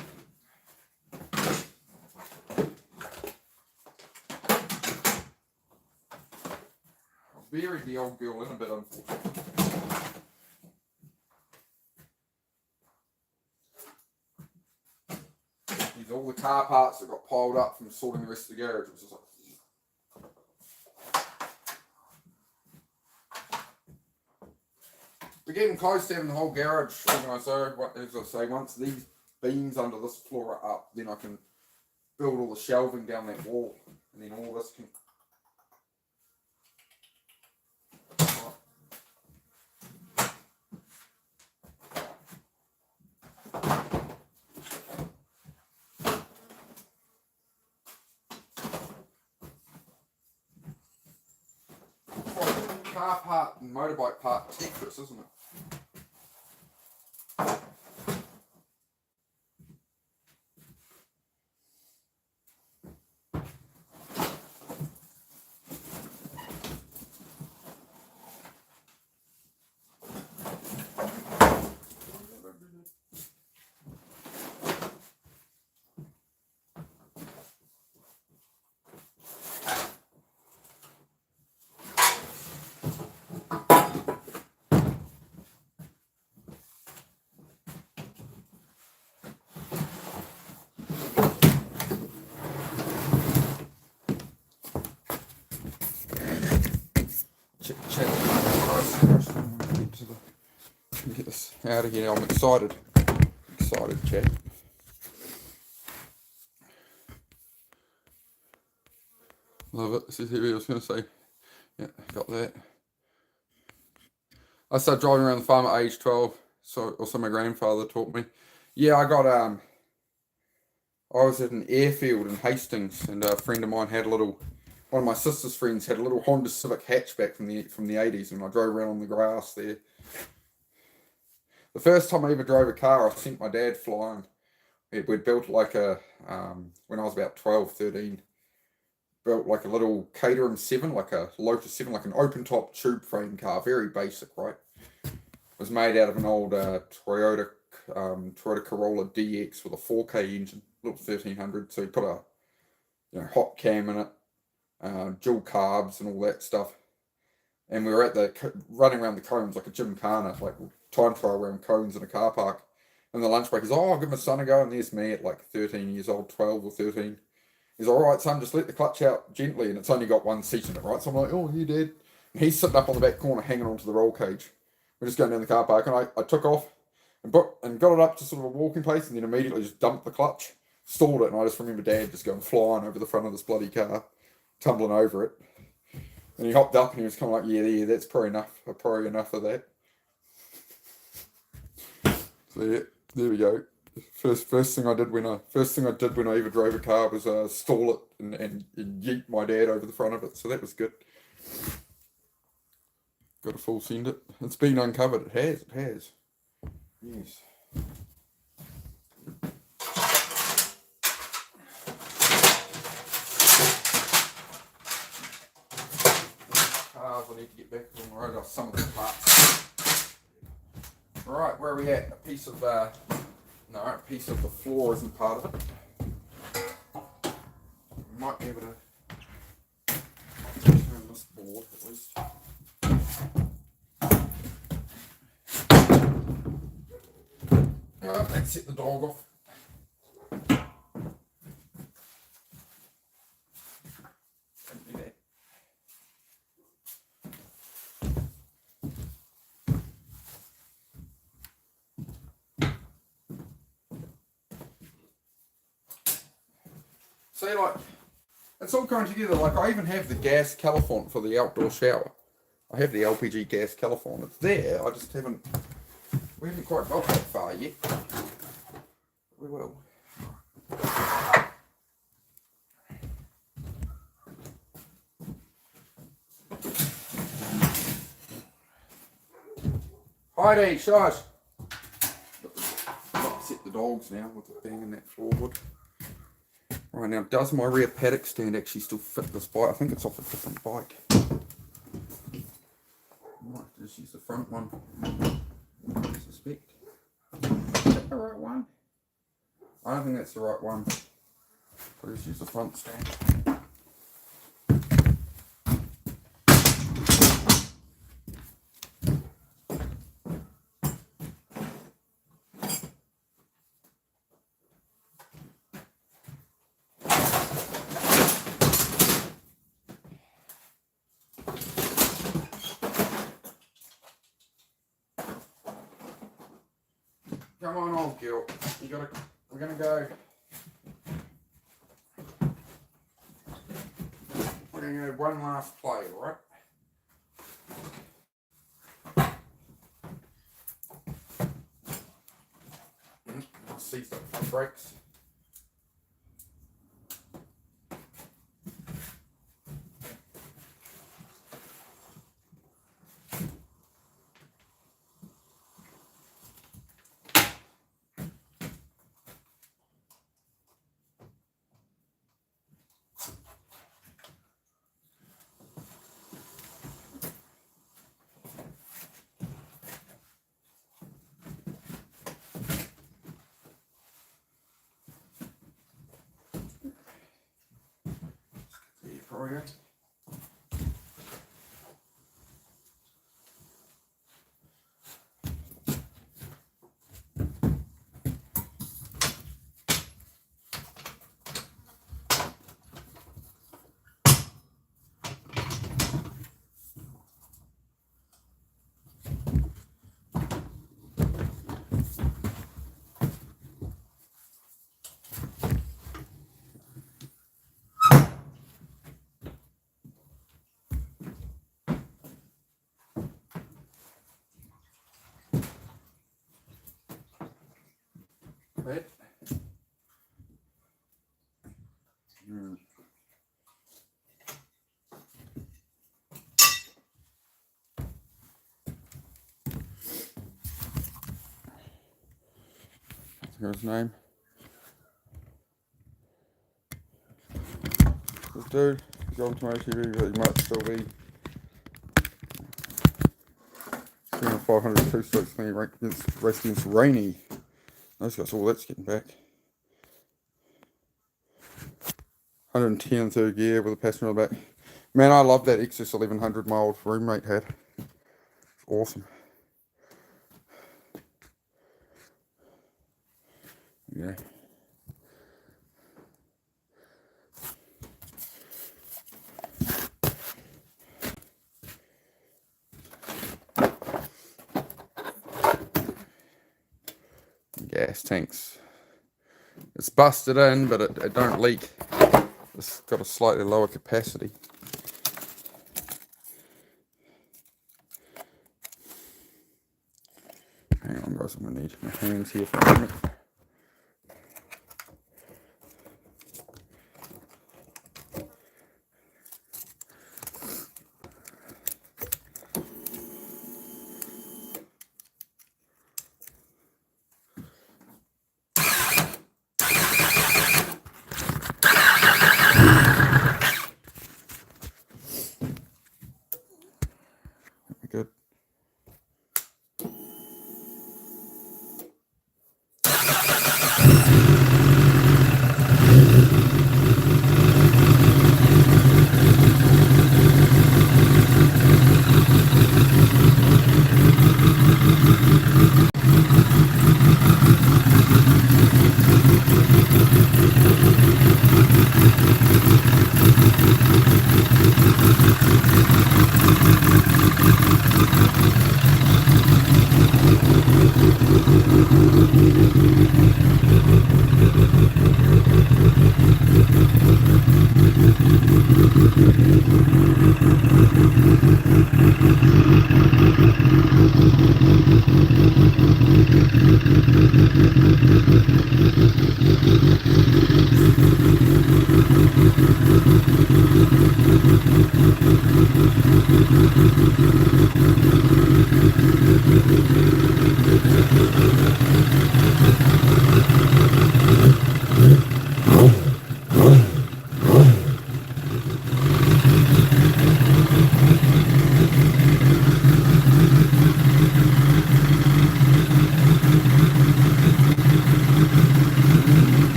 I buried the old girl in a bit, unfortunately. These all the car parts that got piled up from sorting the rest of the garage. It was just like, we're getting close to having the whole garage organised. So, as I say, once these beams under this floor are up, then I can build all the shelving down that wall, and then all this can. Car part and motorbike part Tetris, isn't it? out of here. I'm excited. Excited, chat. Love it. This is heavy. I was going to say, yeah, got that. I started driving around the farm at age 12. So also my grandfather taught me. Yeah, I was at an airfield in Hastings, and a friend of mine had one of my sister's friends had a little Honda Civic hatchback from the 80s, and I drove around on the grass there. The first time I ever drove a car, I sent my dad flying. We'd built like when I was about 12, 13, built like a little Caterham 7, like a Lotus 7, like an open top tube frame car, very basic, right? It was made out of an old Toyota Corolla DX with a 4K engine, little 1300. So you put a hot cam in it, dual carbs and all that stuff. And we were running around the cones like a gymkhana, like time trial around cones in a car park. And the lunch break is, I'll give my son a go. And there's me at like 13 years old, 12 or 13. He's all right, son, just let the clutch out gently. And it's only got one seat in it, right? So I'm like, oh, you did. And he's sitting up on the back corner hanging onto the roll cage. We're just going down the car park. And I took off and got it up to sort of a walking pace, and then immediately just dumped the clutch, stalled it. And I just remember Dad just going flying over the front of this bloody car, tumbling over it. And he hopped up and he was kind of like, yeah, that's probably enough of that. So yeah, there we go. First thing I did when I ever drove a car was stall it and yeet my dad over the front of it. So that was good. Got a full send it. It's been uncovered. It has. Yes. I need to get back on the road off some of the parts. Right, where are we at? A piece of the floor isn't part of it. We might be able to turn this board at least. Alright, let's set the dog off. See, like, it's all coming together. Like, I even have the gas californ for the outdoor shower. I have the LPG gas californ. It's there. We haven't quite got that far yet. We will. Heidi, shush. Upset the dogs now with the banging that floorboard. Right, now, does my rear paddock stand actually still fit this bike? I think it's off a different bike. I might have to just use the front one. I suspect. Is that the right one? I don't think that's the right one. I'll just use the front stand. Come on, old girl. We're gonna go. We're gonna go one last play, alright? Seize up the brakes. Probably. not bad. Here's his name. This dude, he's on Tomato TV, but he might still be 500 two-strokes thing race against Rainy. Those guys, all that's getting back. 110 third gear with a passenger on the back. Man, I love that XS 1100 my old roommate had. It's awesome. Yeah. Gas tanks. It's busted in, but it don't leak. It's got a slightly lower capacity. Hang on guys, I'm going to need my hands here for a minute. Good.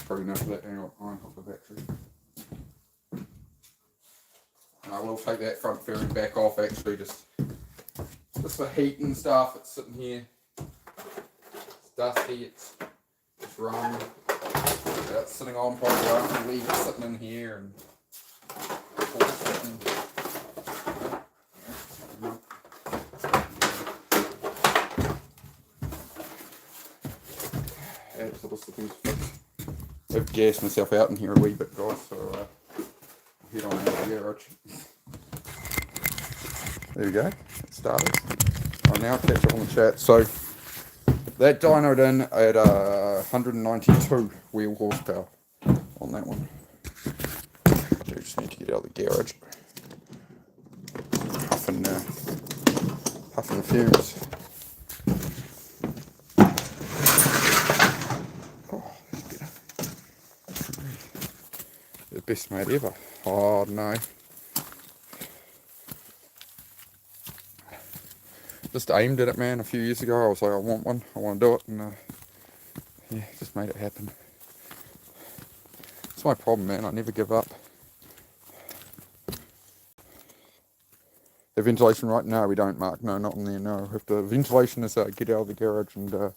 Probably enough of that. Hang on, iron off the battery. And I will take that front fairing back off actually, just for heat and stuff. It's sitting here. It's dusty, it's run. It's sitting on properly. I don't leave it sitting in here and I've gassed myself out in here a wee bit, guys, so I'll head on out of the garage. There we go, it started. I'll now catch up on the chat. So that dynoed in at 192 wheel horsepower on that one. So just need to get out of the garage. Puffing fumes. The best mate ever. Oh no. Just aimed at it, man, a few years ago. I was like, I want one, I want to do it, and yeah, just made it happen. It's my problem, man, I never give up. The ventilation right now, we don't, Mark. No, not in there, no. If the ventilation is get out of the garage and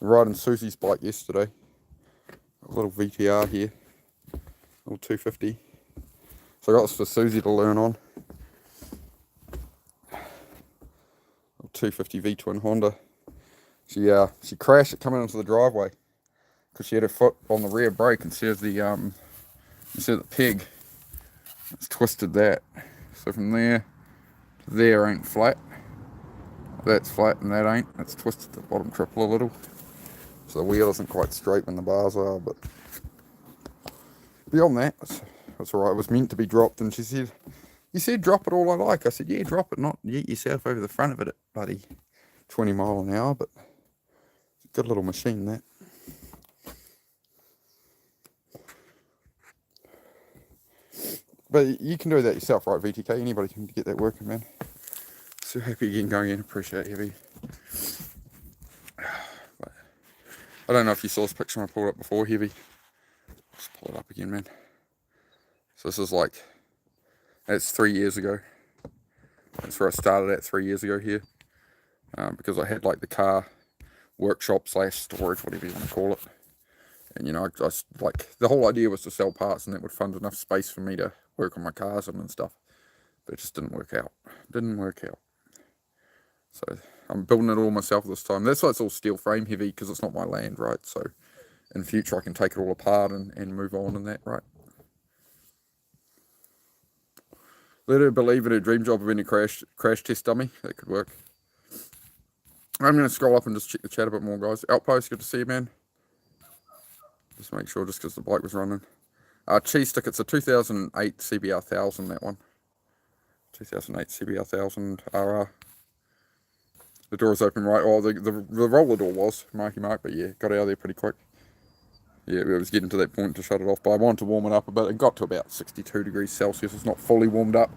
riding Susie's bike yesterday. A little VTR here. Little 250. So I got this for Susie to learn on. Little 250 V-twin Honda. She crashed it coming into the driveway because she had her foot on the rear brake instead of the peg. It's twisted that. So from there to there ain't flat. That's flat and that ain't. It's twisted the bottom triple a little. So the wheel isn't quite straight when the bars are, but beyond that, it's alright. It was meant to be dropped, and she said, "You said drop it all I like." I said, "Yeah, drop it, not yeet yourself over the front of it at bloody 20 mile an hour, but it's a good little machine, that." But you can do that yourself, right, VTK? Anybody can get that working, man. So happy again going in. Appreciate it, Heavy. But I don't know if you saw this picture I pulled up before, Heavy. Just pull it up again, man. So this is like, that's 3 years ago. That's where I started at 3 years ago here. Because I had like the car workshop / storage, whatever you want to call it. And, you know, I like, the whole idea was to sell parts, and that would fund enough space for me to work on my cars and stuff. But it just didn't work out. Didn't work out. So I'm building it all myself this time. That's why it's all steel frame heavy, because it's not my land, right? So in the future I can take it all apart and move on and that, right? Let her believe in her dream job of being a crash test dummy. That could work. I'm going to scroll up and just check the chat a bit more, guys. Outpost, good to see you, man. Just make sure, just because the bike was running. Cheese stick, it's a 2008 CBR 1000, that one. 2008 CBR 1000 RR. The door is open, right? Oh, the roller door was, Marky Mark, but yeah, got out of there pretty quick. Yeah, it was getting to that point to shut it off, but I wanted to warm it up a bit. It got to about 62 degrees Celsius. It's not fully warmed up,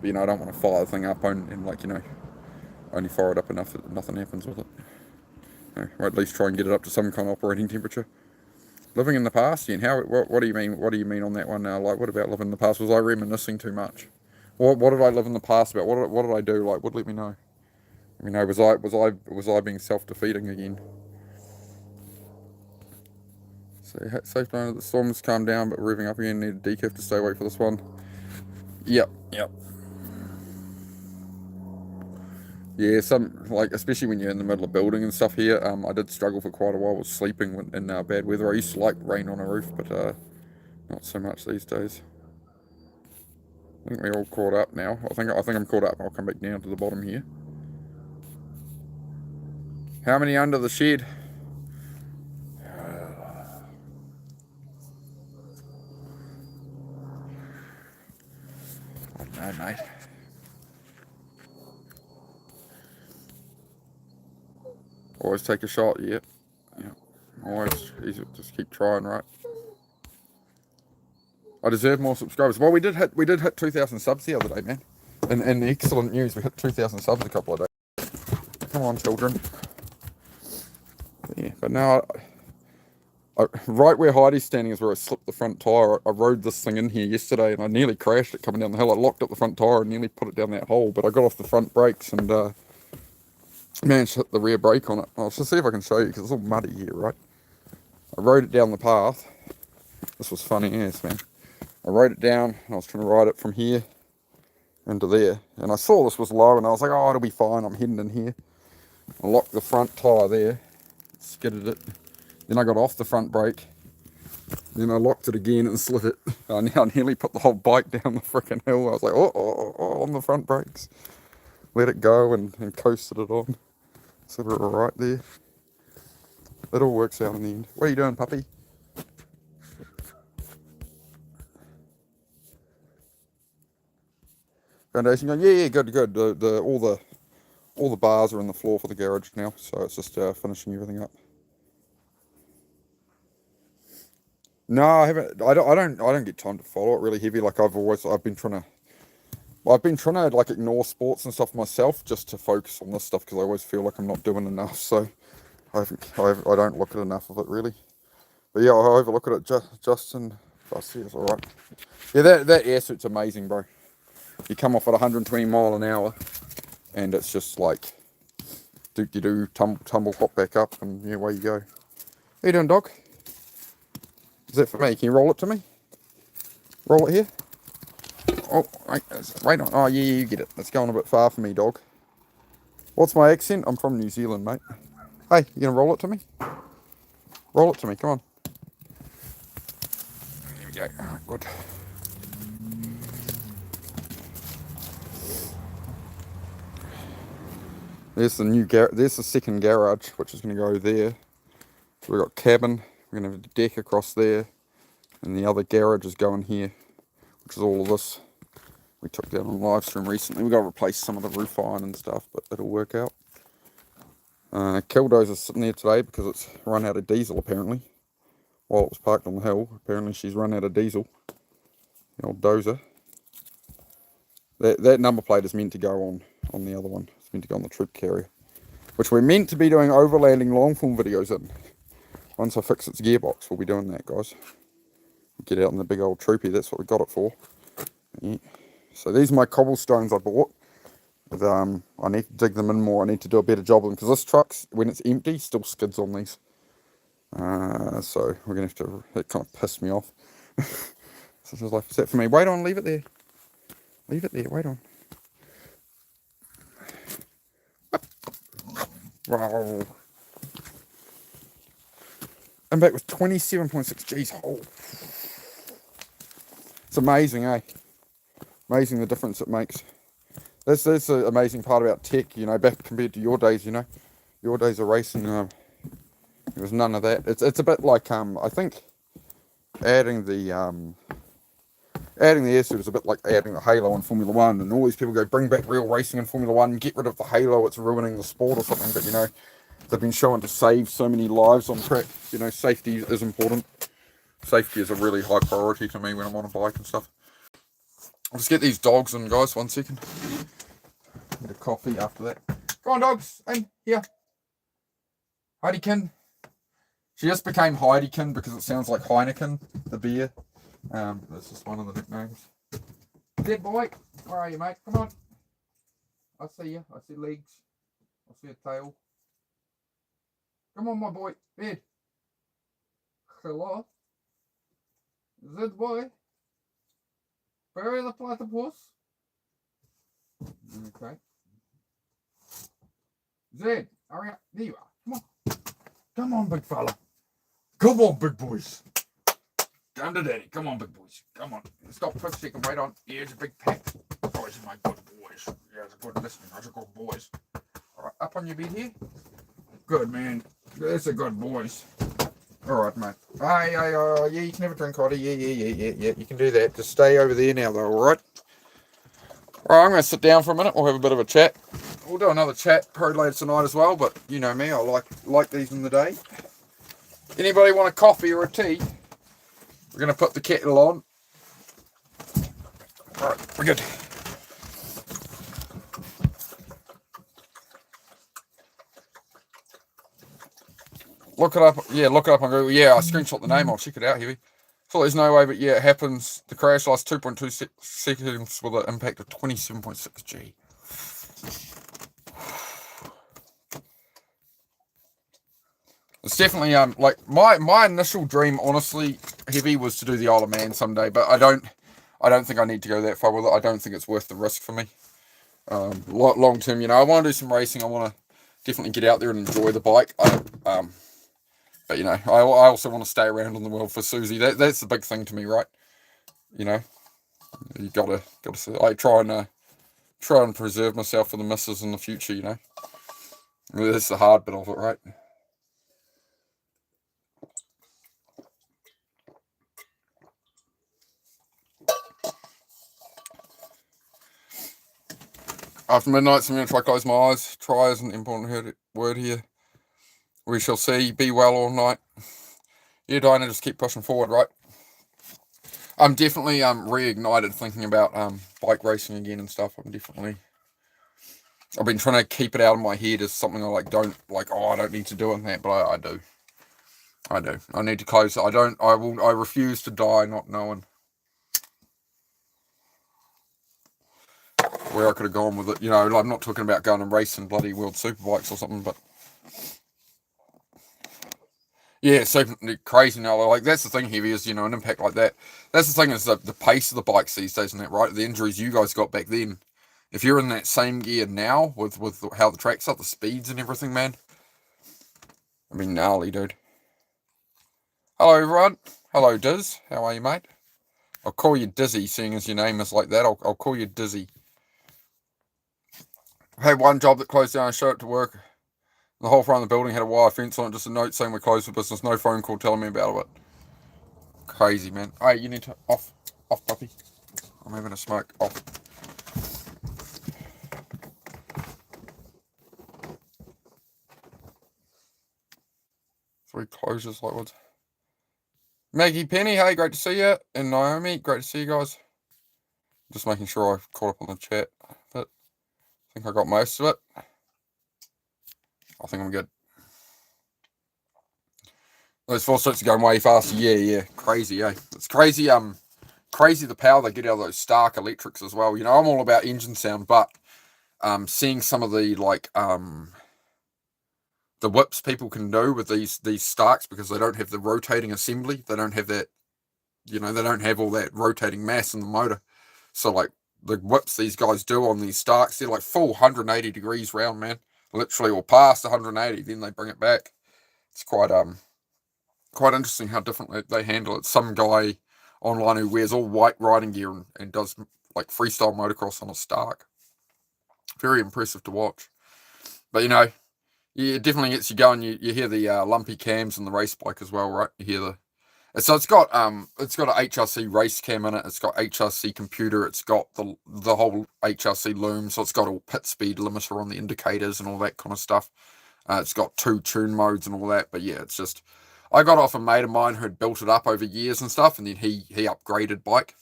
but, you know, I don't want to fire the thing up and like, you know, only fire it up enough that nothing happens with it. You know, or at least try and get it up to some kind of operating temperature. Living in the past, Ian, what do you mean? What do you mean on that one now? Like, what about living in the past? Was I reminiscing too much? What did I live in the past about? What did I do? Like, let me know. Let me know. Was I being self-defeating again? So safe knowing that the storm's calmed down, but revving up again. Need a decaf to stay awake for this one. Yep. Yeah, especially when you're in the middle of building and stuff here. I did struggle for quite a while with sleeping in bad weather. I used to like rain on a roof, but not so much these days. I think we're all caught up now. I think I'm caught up. I'll come back down to the bottom here. How many under the shed? I don't know, mate. Always take a shot, yeah. Always, just keep trying, right? I deserve more subscribers. Well, we did hit 2,000 subs the other day, man. And excellent news, we hit 2,000 subs a couple of days. Come on, children. Yeah, but now, right where Heidi's standing is where I slipped the front tyre. I rode this thing in here yesterday, and I nearly crashed it coming down the hill. I locked up the front tyre and nearly put it down that hole, but I got off the front brakes and managed to hit the rear brake on it. I'll just see if I can show you, because it's all muddy here, right? I rode it down the path. This was funny ass, man. I rode it down, and I was trying to ride it from here into there. And I saw this was low, and I was like, oh, it'll be fine. I'm heading in here. I locked the front tyre there, skidded it. Then I got off the front brake. Then I locked it again and slid it. I nearly put the whole bike down the frickin' hill. I was like, oh, on the front brakes. Let it go and coasted it on. So we're all right there. It all works out in the end. What are you doing, puppy? Foundation going, yeah, good. All the bars are in the floor for the garage now, so it's just finishing everything up. No, I haven't. I don't get time to follow it really heavy. Like I've been trying to like ignore sports and stuff myself just to focus on this stuff, because I always feel like I'm not doing enough. So I don't look at enough of it really. But yeah, I overlook it. Justin, I see it's all right. Yeah, that air suit's amazing, bro. You come off at 120 mile an hour, and it's just like do tumble, hop back up, and yeah, away you go. How you doing, dog? Is that for me? Can you roll it to me? Roll it here. Oh, wait on. Oh, yeah, you get it. It's going a bit far for me, dog. What's my accent? I'm from New Zealand, mate. Hey, you gonna roll it to me? Roll it to me, come on. There we go. Oh, good. There's there's the second garage, which is going to go there. So we've got cabin. We're going to have a deck across there, and the other garage is going here, which is all of this. We took down on live stream recently. We've got to replace some of the roof iron and stuff, but it'll work out. Kildozer's sitting there today because it's run out of diesel apparently. While it was parked on the hill, apparently she's run out of diesel. The old dozer. That number plate is meant to go on the other one. It's meant to go on the troop carrier, which we're meant to be doing overlanding long form videos in. Once I fix its gearbox, we'll be doing that, guys. Get out in the big old troopy. That's what we got it for. Yeah. So these are my cobblestones I bought. I need to dig them in more. I need to do a better job of them because this truck's, when it's empty, still skids on these. So we're gonna have to. It kind of pissed me off. So just like, is that for me? Wait on, leave it there. Leave it there. Wait on. Wow. I'm back with 27.6 G's. Oh. It's amazing, eh? Amazing the difference it makes. That's the amazing part about tech, you know, back compared to your days, you know. Your days of racing, there was none of that. It's a bit like, I think adding the air suit is a bit like adding the halo in Formula 1, and all these people go, bring back real racing in Formula 1, get rid of the halo, it's ruining the sport or something, but you know, they've been shown to save so many lives on track. You know, safety is important. Safety is a really high priority to me when I'm on a bike and stuff. I'll just get these dogs in, guys, 1 second. Get a coffee after that. Go on, dogs, in here. Heidikin. She just became Heidikin because it sounds like Heineken, the beer. That's just one of the nicknames. Dead boy, where are you, mate? Come on. I see you. I see legs. I see a tail. Come on, my boy. Bed. Hello. Dead boy. Where is the platypus? Okay. Zed, hurry up. There you are. Come on. Come on, big fella. Come on, big boys. Down to daddy. Come on, big boys. Come on. Stop for a second. Wait on. Here's a big pack. Those are my good boys. Here's a good listening. Those are good boys. All right, up on your bed here. Good, man. That's a good boys. All right, mate. Yeah, you can have a drink, Hoddy. Yeah. You can do that. Just stay over there now, though, all right? All right, I'm going to sit down for a minute. We'll have a bit of a chat. We'll do another chat probably later tonight as well, but you know me, I like these in the day. Anybody want a coffee or a tea? We're going to put the kettle on. All right, we're good. Look it up. Yeah, look it up on Google. Yeah, I screenshot the name. I'll check it out, Heavy. So there's no way, but yeah, it happens. The crash lasts 2.2 seconds with an impact of 27.6 G. It's definitely like my initial dream, honestly, Heavy, was to do the Isle of Man someday, but I don't think I need to go that far with it. I don't think it's worth the risk for me. Long term, you know, I want to do some racing. I want to definitely get out there and enjoy the bike. But you know, I also want to stay around in the world for Susie. That's the big thing to me, right? You know, you gotta. I try and preserve myself for the missus in the future. You know, that's the hard bit of it, right? After midnight, I'm going to try to close my eyes. Try isn't an important word here. We shall see. Be well all night. Yeah, Dinah, just keep pushing forward, right? I'm definitely reignited thinking about bike racing again and stuff. I've been trying to keep it out of my head as something I don't need to do that, but I do. I need to close it. I refuse to die not knowing where I could have gone with it. You know, I'm not talking about going and racing bloody World Superbikes or something, but yeah, so crazy now. Like that's the thing, Heavy, is, you know, an impact like that. That's the thing, is the pace of the bikes these days, isn't it, right? The injuries you guys got back then. If you're in that same gear now with how the tracks are, the speeds and everything, man. I mean, gnarly, dude. Hello, everyone. Hello, Diz. How are you, mate? I'll call you Dizzy, seeing as your name is like that. I'll call you Dizzy. I had one job that closed down. I showed up to work. The whole front of the building had a wire fence on it, just a note saying we're closed for business. No phone call telling me about it. Crazy, man. Hey, you need to off, puppy. I'm having a smoke. Off. Three closures like what? Maggie Penny, hey, great to see you. And Naomi, great to see you guys. Just making sure I've caught up on the chat. But I think I got most of it. I think I'm good. Those 4 strokes are going way faster. Yeah. Crazy, eh? It's crazy, crazy the power they get out of those Stark electrics as well. You know, I'm all about engine sound, but seeing some of the the whips people can do with these Starks, because they don't have the rotating assembly, they don't have that, you know, they don't have all that rotating mass in the motor. So like the whips these guys do on these Starks, they're like full 180 degrees round, man, literally, or past 180. Then they bring it back. It's quite interesting how different they handle it. Some guy online who wears all white riding gear and does like freestyle motocross on a Stark. Very impressive to watch. But you know, yeah, it definitely gets you going. You hear the lumpy cams in the race bike as well, right? You hear so it's got a HRC race cam in it. It's got HRC computer. It's got the whole HRC loom. So it's got a pit speed limiter on the indicators and all that kind of stuff. It's got 2 tune modes and all that. But yeah, it's just, I got off a mate of mine who had built it up over years and stuff, and then he upgraded bike.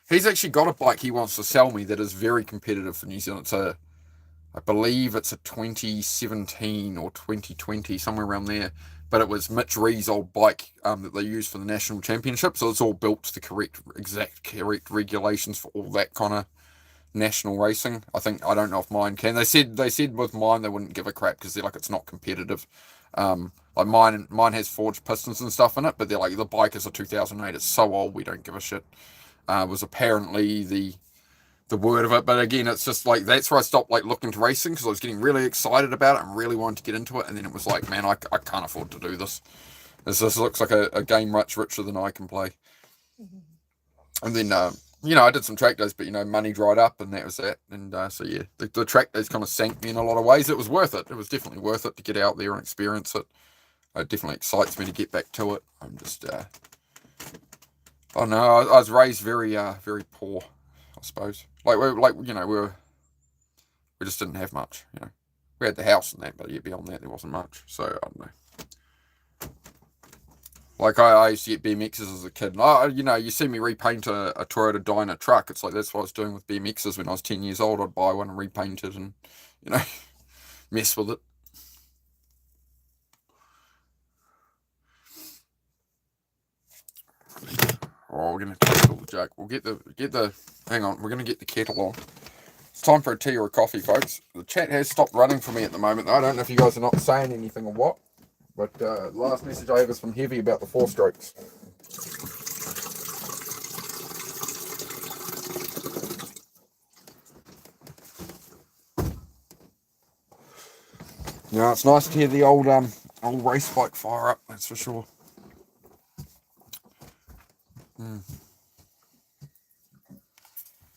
He's actually got a bike he wants to sell me that is very competitive for New Zealand. I believe it's a 2017 or 2020, somewhere around there. But it was Mitch Ree's old bike that they used for the national championship. So it's all built to the correct regulations for all that kind of national racing. I don't know if mine can. They said with mine they wouldn't give a crap because they're like, it's not competitive. Like mine has forged pistons and stuff in it, but they're like, the bike is a 2008. It's so old, we don't give a shit. Was apparently the word of it. But again, it's just like, that's where I stopped like looking to racing, because I was getting really excited about it and really wanted to get into it, and then it was like, man, I can't afford to do this. This looks like a game much richer than I can play. And then you know, I did some track days, but you know, money dried up, and that was that. And so yeah, the track days kind of sank me in a lot of ways. It was worth it. It was definitely worth it to get out there and experience it. It definitely excites me to get back to it. I'm just oh no, I was raised very very poor, I suppose. Like we just didn't have much, you know. We had the house and that, but yeah, beyond that there wasn't much. So I don't know. Like I used to get BMXs as a kid. And you know, you see me repaint a Toyota Dyna truck. It's like, that's what I was doing with BMXs when I was 10 years old. I'd buy one and repaint it and, you know, mess with it. Oh, we're gonna take all the jug. We'll get the hang on, we're gonna get the kettle on. It's time for a tea or a coffee, folks. The chat has stopped running for me at the moment. I don't know if you guys are not saying anything or what, but the last message I have is from Heavy about the 4 strokes. Yeah, it's nice to hear the old race bike fire up, that's for sure.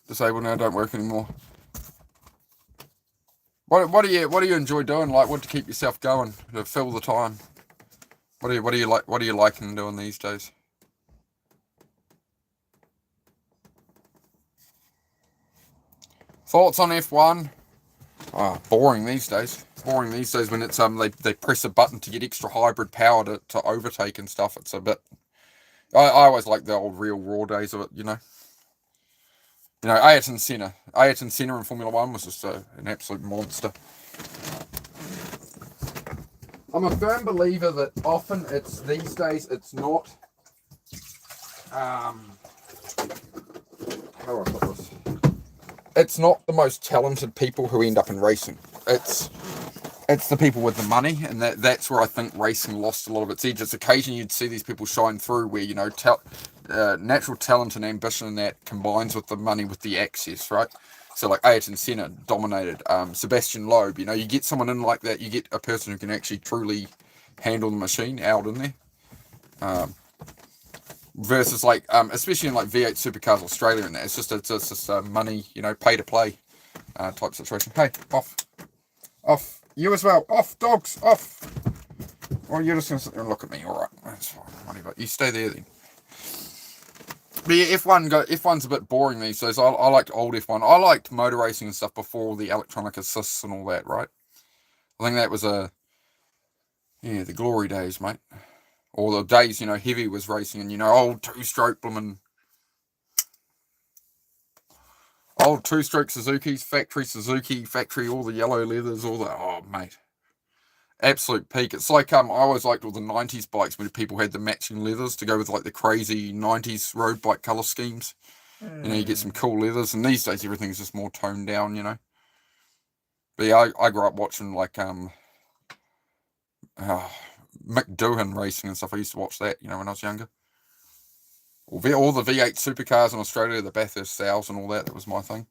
Disabled now, don't work anymore. What do you enjoy doing? Like, what to keep yourself going, to fill the time? What do you liking doing these days? Thoughts on F1? Boring these days. Boring these days when it's they press a button to get extra hybrid power to overtake and stuff. It's a bit. I always like the old real raw days of it, you know. You know, Ayrton Senna in Formula One was just an absolute monster. I'm a firm believer that often these days it's not. How do I put this? It's not the most talented people who end up in racing. It's the people with the money, and that's where I think racing lost a lot of its edge. It's occasionally you'd see these people shine through where, you know, natural talent and ambition, and that combines with the money, with the access, right? So like Ayrton Senna dominated, Sebastian Loeb, you know, you get someone in like that, you get a person who can actually truly handle the machine out in there. Versus like, especially in like V8 Supercars Australia and that, it's just money, you know, pay to play type situation. Hey, off. You as well. Off, dogs, off. Or you're just going to sit there and look at me. All right, that's fine. Whatever. You stay there then. But yeah, F1's a bit boring these days. I liked old F1. I liked motor racing and stuff before the electronic assists and all that, right? I think that was the glory days, mate. Or the days, you know, Heavy was racing and, you know, old 2-stroke blooming. Old two-stroke Suzuki's, factory, all the yellow leathers, all the, oh, mate. Absolute peak. It's like, I always liked all the 90s bikes when people had the matching leathers to go with, like, the crazy 90s road bike colour schemes. You know, you get some cool leathers, and these days everything's just more toned down, you know. But yeah, I grew up watching, like, Mick Doohan racing and stuff. I used to watch that, you know, when I was younger. All the V8 supercars in Australia, the Bathurst Sows and all that, that was my thing.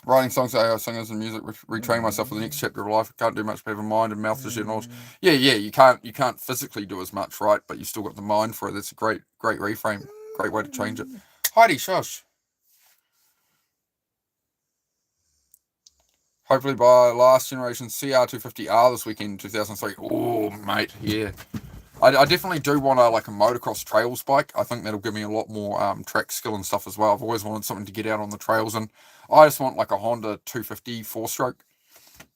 Writing songs to AI singers and music, retraining myself for the next chapter of life. I can't do much, but have a mind and mouth to share knowledge. Yeah, you can't physically do as much, right? But you still got the mind for it. That's a great reframe. Great way to change it. Heidi, shush. Hopefully by last generation CR250R this weekend, 2003. Oh, mate, yeah. I definitely do want a motocross trails bike. I think that'll give me a lot more track skill and stuff as well. I've always wanted something to get out on the trails, and I just want like a Honda 250 4-stroke.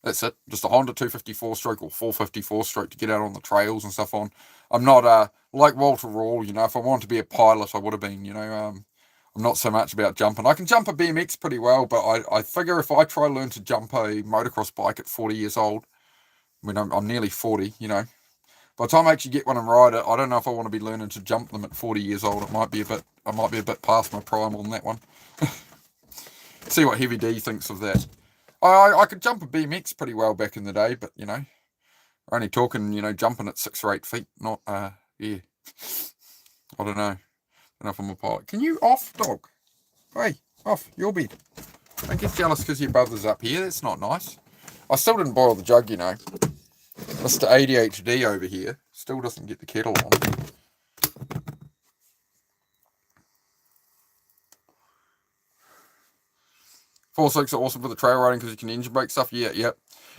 That's it. Just a Honda 250 4-stroke or 450 4-stroke to get out on the trails and stuff on. I'm not like Walter Rall, you know, if I wanted to be a pilot, I would have been, you know. I'm not so much about jumping. I can jump a BMX pretty well, but I figure if I try to learn to jump a motocross bike at 40 years old, I mean, I'm nearly 40, you know. By the time I actually get one and ride it, I don't know if I want to be learning to jump them at 40 years old. I might be a bit past my prime on that one. See what Heavy D thinks of that. I could jump a BMX pretty well back in the day, but, you know, we're only talking, you know, jumping at 6 or 8 feet, not, yeah. I don't know. I don't know if I'm a pilot. Can you off, dog? Hey, off, your bed. Don't get jealous because your brother's up here. That's not nice. I still didn't boil the jug, you know. Mr. ADHD over here still doesn't get the kettle on. 4.6 are awesome for the trail riding because you can engine brake stuff. Yeah.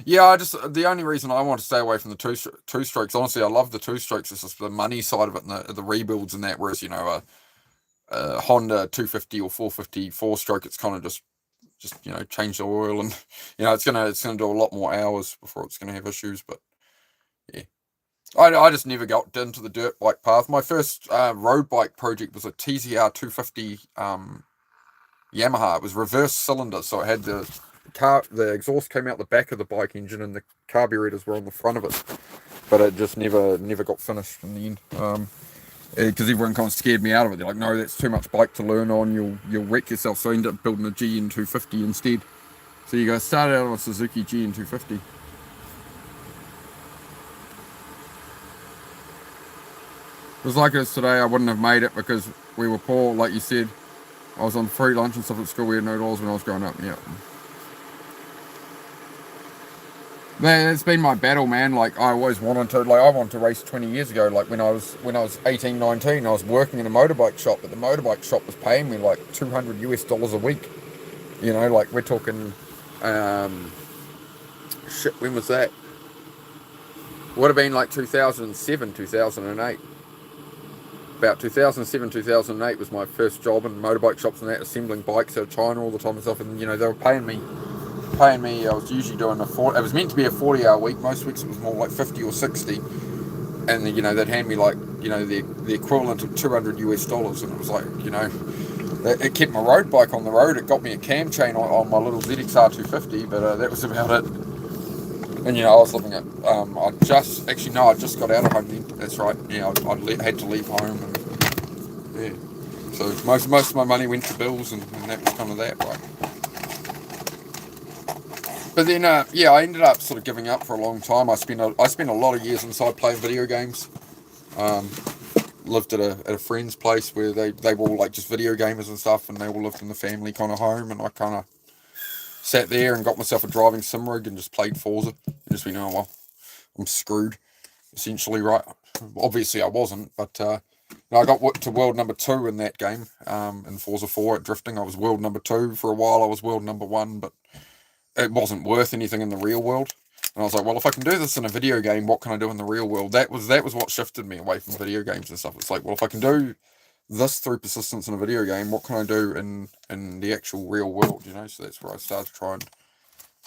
The only reason I want to stay away from the two strokes, honestly, I love the 2-strokes. It's just the money side of it and the rebuilds and that. Whereas, you know, a Honda 250 or 450 4-stroke, it's kind of just you know, change the oil and, you know, it's gonna do a lot more hours before it's gonna have issues. But yeah, I just never got into the dirt bike path. My first road bike project was a TZR 250 Yamaha. It was reverse cylinder, so it had the exhaust came out the back of the bike engine and the carburetors were on the front of it. But it just never got finished in the end. Because everyone kind of scared me out of it. They're like, no, that's too much bike to learn on. You'll wreck yourself. So I ended up building a GN250 instead. So you guys started out on a Suzuki GN250. It was like this today. I wouldn't have made it because we were poor, like you said. I was on free lunch and stuff at school. We had no dollars when I was growing up. Yeah. It's been my battle, man. Like, I always wanted to race 20 years ago. Like, when I was 18, 19, I was working in a motorbike shop, but the motorbike shop was paying me like $200 a week. You know, like, we're talking, when was that? Would have been like 2007, 2008. About 2007, 2008 was my first job in motorbike shops and that, assembling bikes out of China all the time and stuff. And, you know, they were paying me, I was usually doing it was meant to be a 40-hour week. Most weeks it was more like 50 or 60. And, you know, they'd hand me like, you know, the equivalent of $200. And it was like, you know, it kept my road bike on the road. It got me a cam chain on my little ZXR 250, but that was about it. And, you know, I was living at, I just got out of home then. That's right. Yeah, I had to leave home. And, yeah. So most of my money went to bills and that was kind of that, right? But then, I ended up sort of giving up for a long time. I spent a lot of years inside playing video games. Lived at a friend's place where they were all like just video gamers and stuff, and they all lived in the family kind of home, and I kind of sat there and got myself a driving sim rig and just played Forza. And just went, oh, well, I'm screwed, essentially, right? Obviously I wasn't, but I got to world number 2 in that game, in Forza 4 at drifting. I was world number 2 for a while. I was world number 1, but it wasn't worth anything in the real world. And I was like, well, if I can do this in a video game, what can I do in the real world? That was what shifted me away from video games and stuff. It's like, well, if I can do this through persistence in a video game, what can I do in the actual real world, you know? So that's where I started to try and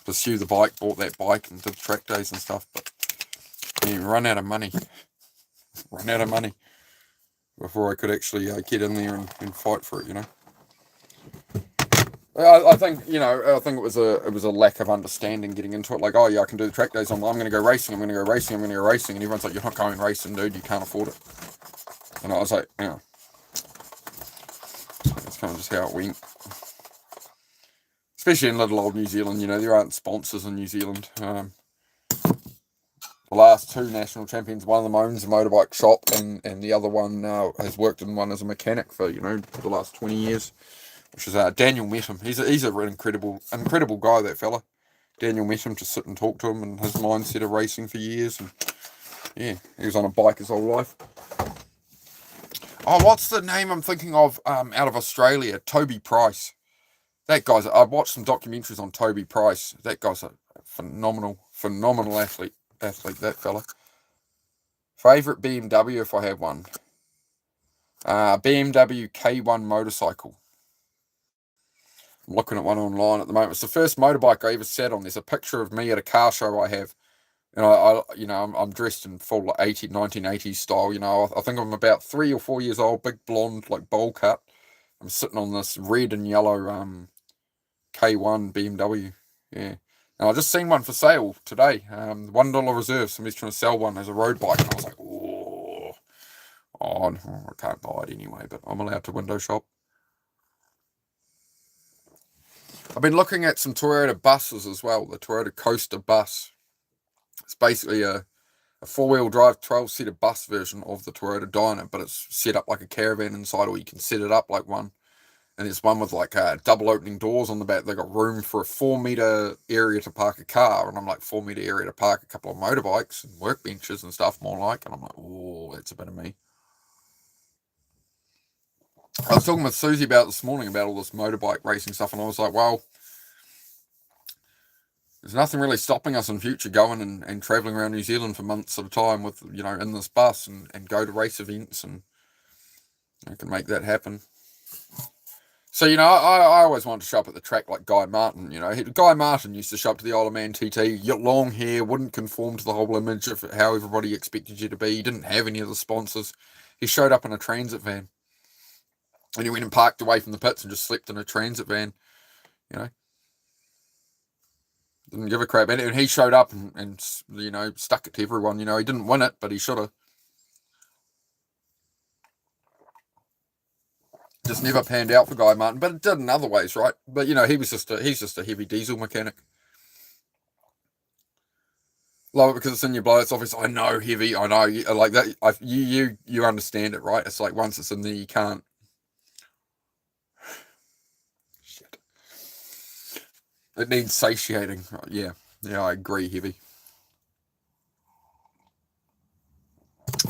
pursue the bike, bought that bike and did track days and stuff. But yeah, run out of money before I could actually get in there and fight for it, you know? I think I think it was a lack of understanding getting into it. Like, oh yeah, I can do the track days. I'm going to go racing. I'm going to go racing. I'm going to go racing. And everyone's like, you're not going racing, dude. You can't afford it. And I was like, that's kind of just how it went. Especially in little old New Zealand, there aren't sponsors in New Zealand. The last two national champions, one of them owns a motorbike shop, and the other one has worked in one as a mechanic for the last 20 years. Which is Daniel met him. He's an incredible guy, that fella. Daniel met him to sit and talk to him, and his mindset of racing for years. And yeah, he was on a bike his whole life. Oh, what's the name I'm thinking of out of Australia? Toby Price. That guy's... I've watched some documentaries on Toby Price. That guy's a phenomenal athlete, that fella. Favourite BMW if I have one? BMW K1 motorcycle. I'm looking at one online at the moment. It's the first motorbike I ever sat on. There's a picture of me at a car show I have. And I'm dressed in full 1980s style. I think I'm about 3 or 4 years old, big blonde, like bowl cut. I'm sitting on this red and yellow K1 BMW. Yeah. And I just seen one for sale today. $1 reserve. Somebody's trying to sell one as a road bike. And I was like, no, I can't buy it anyway, but I'm allowed to window shop. I've been looking at some Toyota buses as well. The Toyota Coaster bus. It's basically a 4-wheel drive 12-seater bus version of the Toyota Dyna, but it's set up like a caravan inside, or you can set it up like one. And there's one with like double opening doors on the back. They got room for a 4-meter area to park a car, and I'm like, 4-meter area to park a couple of motorbikes and workbenches and stuff, more like. And I'm like, that's a bit of me. I was talking with Susie about this morning about all this motorbike racing stuff, and I was like, well, there's nothing really stopping us in future going and travelling around New Zealand for months at a time with, in this bus and go to race events, and I can make that happen. So, I always wanted to show up at the track like Guy Martin, Guy Martin used to show up to the Isle of Man TT, long hair, wouldn't conform to the whole image of how everybody expected you to be. He didn't have any of the sponsors. He showed up in a transit van. And he went and parked away from the pits and just slept in a transit van, Didn't give a crap. And he showed up and stuck it to everyone. He didn't win it, but he should have. Just never panned out for Guy Martin, but it did in other ways, right? But he's just a heavy diesel mechanic. Love it because it's in your blood. It's obvious. I know heavy. I know like that. You understand it, right? It's like once it's in there, you can't. Shit. It needs satiating. Yeah, I agree. Heavy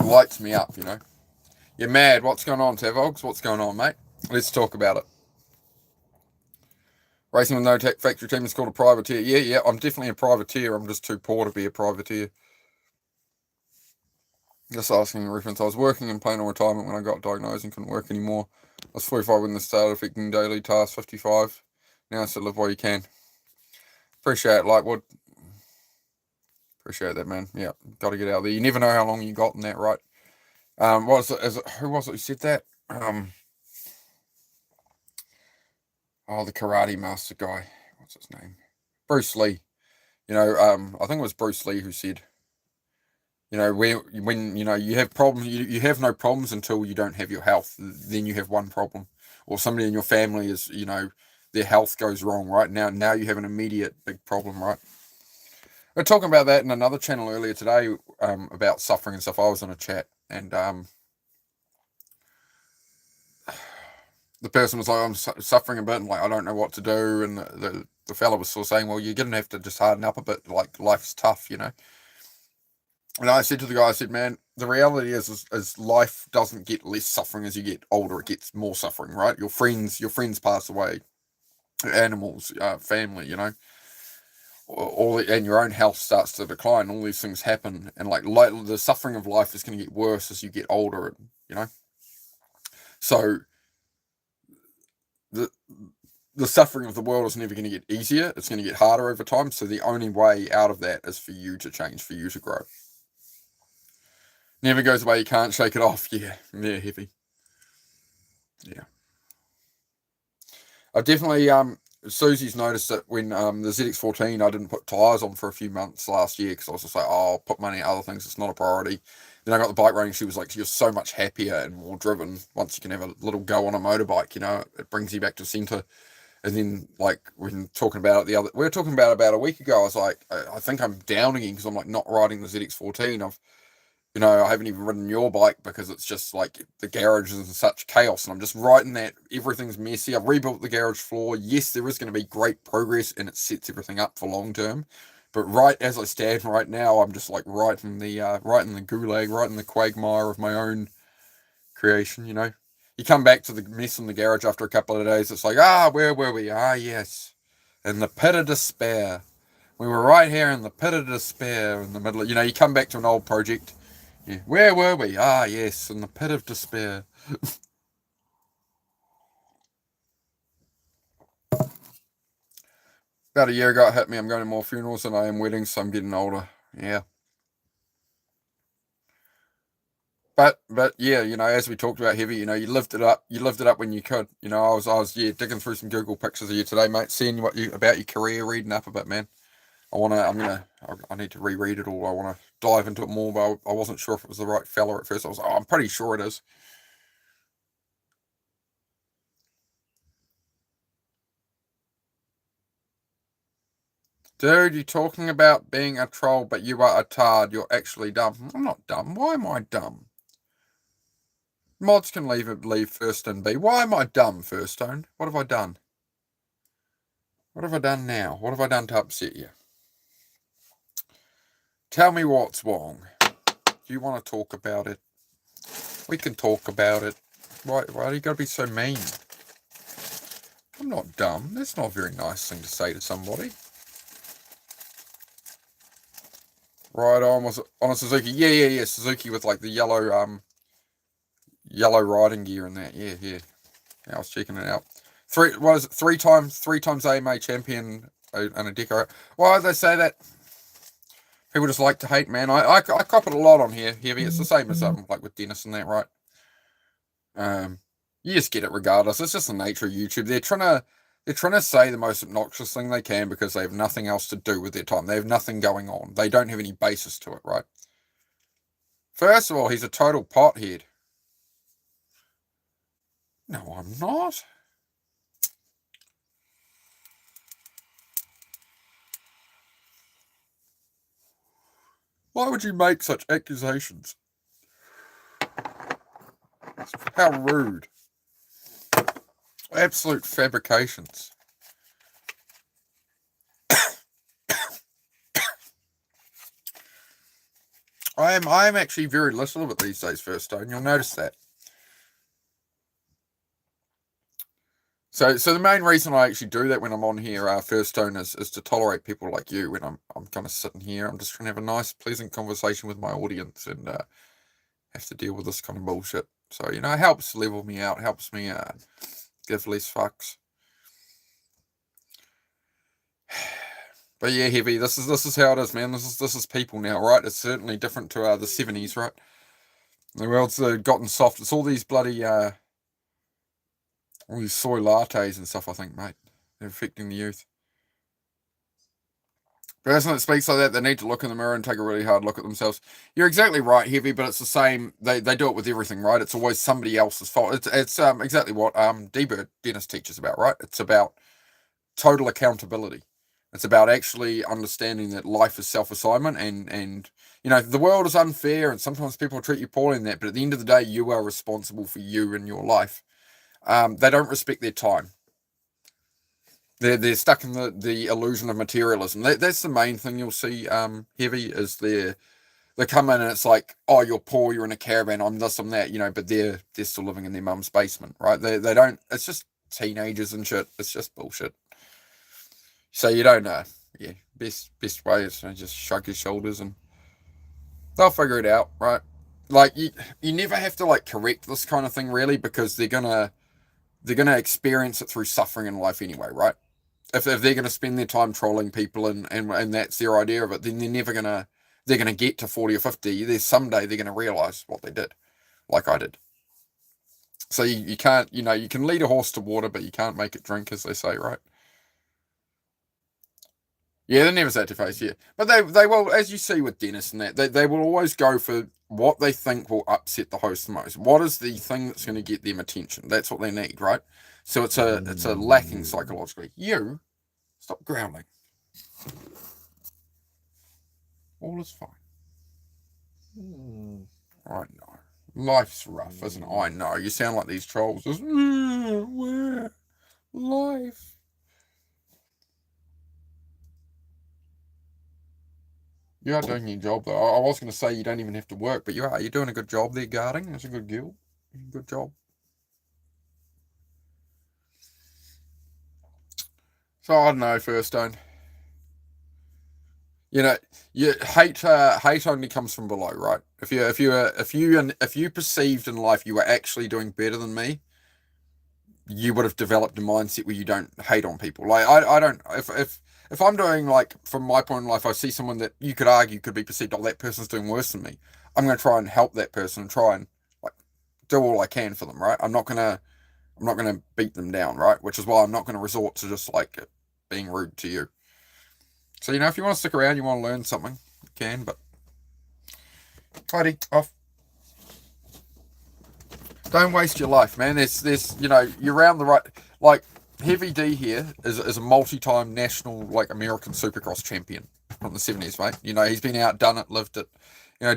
lights me up. You're mad. What's going on, Tavogs? What's going on, mate? Let's talk about it. Racing with no factory team is called a privateer. Yeah, I'm definitely a privateer. I'm just too poor to be a privateer. Just asking a reference. I was working and playing on retirement when I got diagnosed and couldn't work anymore. I was 45 when this started affecting daily tasks, 55. Now I still live while you can. Appreciate it, Lightwood. Appreciate that, man. Yeah, got to get out there. You never know how long you got in that, right? Who was it who said that? The karate master guy. What's his name? Bruce Lee. I think it was Bruce Lee who said, when you have problems, you have no problems until you don't have your health. Then you have one problem, or somebody in your family is, their health goes wrong. Right now you have an immediate big problem, right? We were talking about that in another channel earlier today, about suffering and stuff. I was in a chat, and the person was like, I'm suffering a bit, and like, I don't know what to do. And the fella was still saying, well, you're going to have to just harden up a bit. Like, life's tough, And I said to the guy, I said, man, the reality is life doesn't get less suffering as you get older. It gets more suffering, right? Your friends pass away, animals, family, and your own health starts to decline. All these things happen, and like the suffering of life is going to get worse as you get older, So the suffering of the world is never going to get easier. It's going to get harder over time. So the only way out of that is for you to change, for you to grow. Never goes away. You can't shake it off. Yeah, heavy. Yeah. I've definitely Susie's noticed that when the ZX14, I didn't put tyres on for a few months last year because I was just like, oh, I'll put money at other things. It's not a priority. Then I got the bike running. She was like, you're so much happier and more driven once you can have a little go on a motorbike. You know, it brings you back to centre. And then, like, when talking about it we were talking about a week ago. I was like, I think I'm down again because I'm like not riding the ZX14. I haven't even ridden your bike because it's just like the garage is in such chaos, and I'm just writing that everything's messy. I've rebuilt the garage floor. Yes, there is going to be great progress, and it sets everything up for long term. But right as I stand right now, I'm just like right in the gulag, right in the quagmire of my own creation. You come back to the mess in the garage after a couple of days. It's like, where were we? Yes, in the pit of despair. We were right here in the pit of despair in the middle of, you come back to an old project. Yeah. Where were we? Yes, in the pit of despair. About a year ago it hit me. I'm going to more funerals than I am weddings, so I'm getting older. Yeah. But yeah, as we talked about Heavy, you lived it up. You lived it up when you could. I was digging through some Google pictures of you today, mate, seeing about your career, reading up a bit, man. I need to reread it all. I want to dive into it more, but I wasn't sure if it was the right fella at first. I was like, I'm pretty sure it is. Dude, you're talking about being a troll, but you are a tard. You're actually dumb. I'm not dumb. Why am I dumb? Mods can leave first and B. Why am I dumb, Firstone? What have I done? What have I done now? What have I done to upset you? Tell me what's wrong. Do you want to talk about it? We can talk about it. Why do you gotta be so mean? I'm not dumb. That's not a very nice thing to say to somebody. Right on a Suzuki. Yeah. Suzuki with like the yellow riding gear and that. Yeah. I was checking it out. Three times AMA champion and a deco. Why do they say that? People just like to hate, man. I cop it a lot on here, Heavy. It's the same as like with Dennis and that, right? You just get it regardless. It's just the nature of YouTube. They're trying to say the most obnoxious thing they can because they have nothing else to do with their time. They have nothing going on. They don't have any basis to it, right? First of all, he's a total pothead. No, I'm not. Why would you make such accusations? How rude. Absolute fabrications. I am actually very little of it these days, Firstone. You'll notice that. So the main reason I actually do that when I'm on here, Firstone, is to tolerate people like you. When I'm kind of sitting here, I'm just trying to have a nice, pleasant conversation with my audience and have to deal with this kind of bullshit. So it helps level me out, helps me give less fucks. But yeah, Heavy, this is how it is, man. This is people now, right? It's certainly different to the 70s, right? The world's gotten soft. It's all these bloody all these soy lattes and stuff, I think, mate. They're affecting the youth. The person that speaks like that, they need to look in the mirror and take a really hard look at themselves. You're exactly right, Heavy, but it's the same. They do it with everything, right? It's always somebody else's fault. It's exactly what D-Bird Dennis teaches about, right? It's about total accountability. It's about actually understanding that life is self-assignment and the world is unfair and sometimes people treat you poorly in that, but at the end of the day, you are responsible for you and your life. They don't respect their time. They're stuck in the illusion of materialism. That's the main thing you'll see, Heavy, is they come in and it's like, oh, you're poor, you're in a caravan, I'm this, I'm that, but they're still living in their mum's basement, right? They don't, it's just teenagers and shit. It's just bullshit. So you don't know. Yeah, best way is to just shrug your shoulders and they'll figure it out, right? Like you never have to like correct this kind of thing really because they're gonna experience it through suffering in life anyway, right? If they're gonna spend their time trolling people and that's their idea of it, then they're gonna get to 40 or 50. There's someday they're gonna realize what they did, like I did. So you can't, you can lead a horse to water, but you can't make it drink, as they say, right? Yeah, they're never sad to face, yeah. But they will, as you see with Dennis and that, they will always go for what they think will upset the host the most. What is the thing that's going to get them attention? That's what they need, right? So it's a lacking psychologically. You stop growling. All is fine. I know. Life's rough, isn't it? I know. You sound like these trolls. Just, life. You are doing your job, though. I was going to say you don't even have to work, but you are. You're doing a good job there, guarding. That's a good girl. Good job. So I don't know, Firstone. You know, hate only comes from below, right? If you perceived in life you were actually doing better than me, you would have developed a mindset where you don't hate on people. Like I don't if I'm doing, like, from my point in life, I see someone that you could argue could be perceived, oh, that person's doing worse than me. I'm gonna try and help that person and try and, like, do all I can for them, right? I'm not gonna beat them down, right? Which is why I'm not gonna resort to just, like, being rude to you. So, if you want to stick around, you want to learn something, you can, but Heidi, off. Don't waste your life, man. There's you're around the right. Like, Heavy D here is a multi-time national, like, American Supercross champion from the 70s, mate. He's been out, done it, lived it.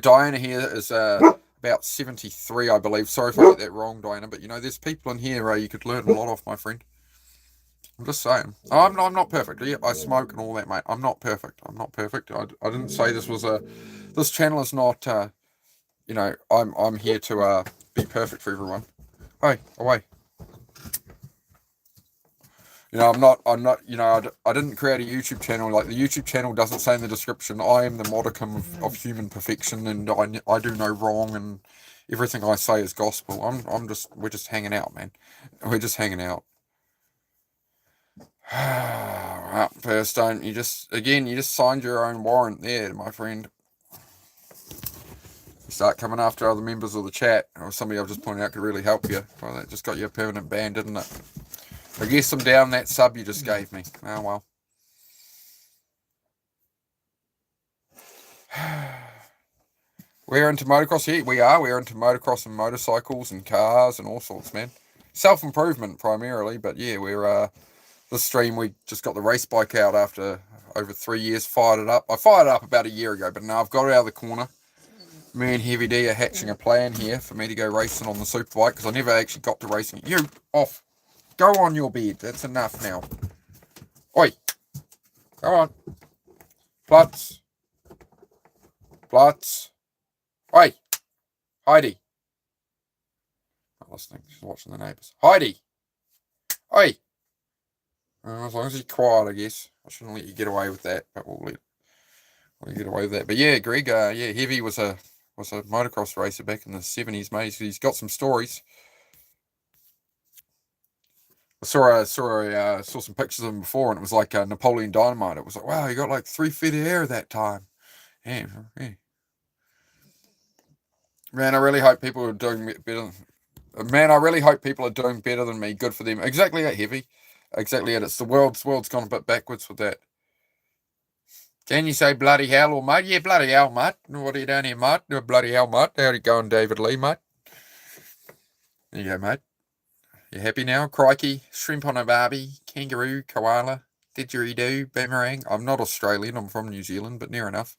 Diana here is about 73, I believe. Sorry if I get that wrong, Diana, but there's people in here you could learn a lot off, my friend. I'm just saying. I'm not perfect. Yeah, I smoke and all that, mate. I'm not perfect. I'm not perfect. I didn't say this was a. This channel is not. I'm here to be perfect for everyone. Hey, away. I'm not. I didn't create a YouTube channel. Like, the YouTube channel doesn't say in the description, I am the modicum of human perfection, and I do no wrong, and everything I say is gospel. We're just hanging out, man. We're just hanging out. Right, Firstone, you just signed your own warrant there, my friend. You start coming after other members of the chat, or somebody I've just pointed out could really help you. Well, that just got you a permanent ban, didn't it? I guess I'm down that sub you just gave me. Oh, well. We're into motocross here. We are. We're into motocross and motorcycles and cars and all sorts, man. Self-improvement primarily, but yeah, we're this stream, we just got the race bike out after over 3 years, fired it up. I fired it up about a year ago, but now I've got it out of the corner. Me and Heavy D are hatching a plan here for me to go racing on the superbike, because I never actually got to racing. You, off. Go on your bed. That's enough now. Oi. Go on. Plutz. Plutz. Oi. Heidi. Not listening. She's watching the neighbours. Heidi. Oi. As long as you're quiet, I guess. I shouldn't let you get away with that, but we'll let you get away with that. But yeah, Greg, Heavy was a motocross racer back in the 70s, mate. He's got some stories. I saw some pictures of him before, and it was like Napoleon Dynamite. It was like, wow, he got like 3 feet of hair that time. Yeah. Man, I really hope people are doing better. Man, I really hope people are doing better than me. Good for them. Exactly it, Heavy. Exactly it. It's the world's gone a bit backwards with that. Can you say bloody hell or mate? Yeah, bloody hell, mate. What are you down here, mate? Bloody hell, mate. How you going, David Lee, mate? There you go, mate. You happy now? Crikey, shrimp on a barbie, kangaroo, koala, didgeridoo, boomerang. I'm not Australian, I'm from New Zealand, but near enough.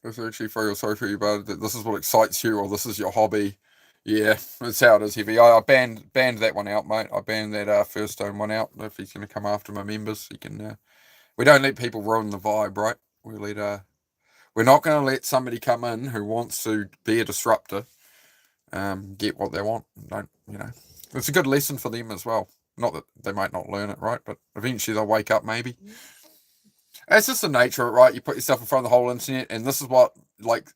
If you actually feel sorry for you, but this is what excites you, or this is your hobby. Yeah, that's how it is, Heavy. I banned that one out, mate. I banned that Firstone one out. If he's going to come after my members, he can. We don't let people ruin the vibe, right? We're not going to let somebody come in who wants to be a disruptor get what they want. Don't. It's a good lesson for them as well. Not that they might not learn it, right? But eventually they'll wake up, maybe. It's just the nature of it, right? You put yourself in front of the whole internet, and this is what, like,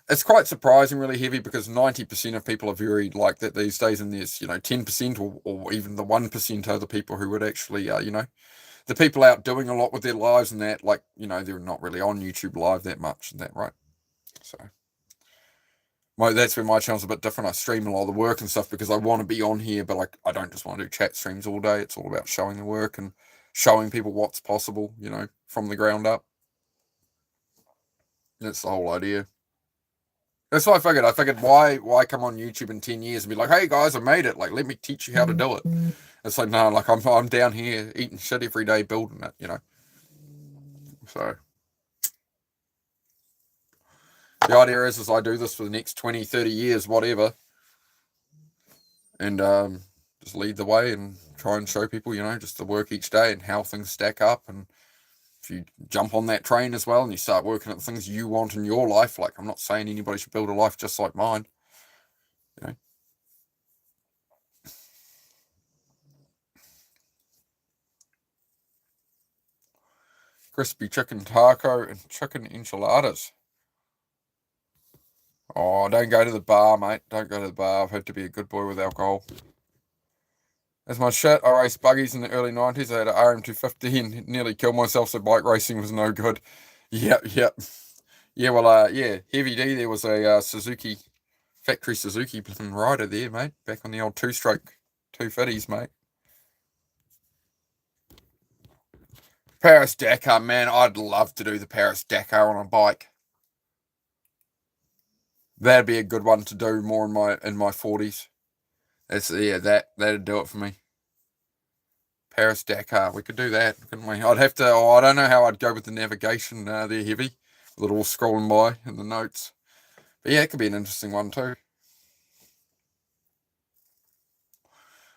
it's quite surprising, really, Heavy, because 90% of people are very like that these days, and there's 10% or even the 1% are the people who would actually the people out doing a lot with their lives, and that, like, they're not really on YouTube Live that much, and that, right? So That's where my channel's a bit different. I stream a lot of the work and stuff because I want to be on here, but like I don't just want to do chat streams all day. It's all about showing the work and showing people what's possible, from the ground up. That's the whole idea. That's what I figured. Why come on YouTube in 10 years and be like, hey guys, I made it. Like, let me teach you how to do it. It's like, no, like I'm down here eating shit every day building it, So the idea is I do this for the next 20, 30 years, whatever. And just lead the way and try and show people, just the work each day and how things stack up. And if you jump on that train as well and you start working at the things you want in your life, like I'm not saying anybody should build a life just like mine, Crispy chicken taco and chicken enchiladas. Oh, don't go to the bar, mate. Don't go to the bar. I've had to be a good boy with alcohol. That's my shit. I raced buggies in the early 90s. I had an RM250 and nearly killed myself, so bike racing was no good. Yep. Yeah, well, Heavy D, there was a Suzuki, factory Suzuki rider there, mate. Back on the old two-stroke 250s, mate. Paris Dakar, man. I'd love to do the Paris Dakar on a bike. That'd be a good one to do more in my 40s. That'd do it for me. Paris Dakar, we could do that, couldn't we? I don't know how I'd go with the navigation there, Heavy, with it all scrolling by in the notes. But yeah, it could be an interesting one too.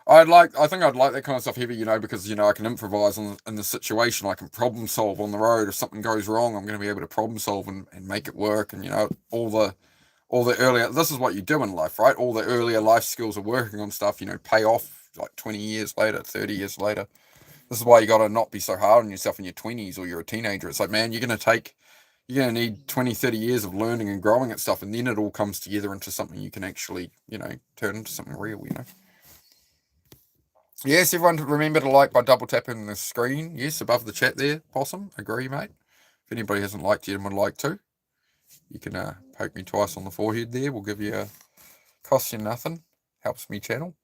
I think I'd like that kind of stuff, Heavy, because I can improvise in the situation. I can problem solve on the road. If something goes wrong, I'm going to be able to problem solve and make it work. And all the earlier, this is what you do in life, right? All the earlier life skills of working on stuff, pay off like 20 years later, 30 years later. This is why you got to not be so hard on yourself in your 20s or you're a teenager. It's like, man, you're going to need 20, 30 years of learning and growing at stuff. And then it all comes together into something you can actually, turn into something real, Yes, everyone remember to like by double tapping the screen. Yes, above the chat there, Possum. Agree, mate. If anybody hasn't liked yet and would like to, you can poke me twice on the forehead there. We'll give you cost you nothing. Helps me channel.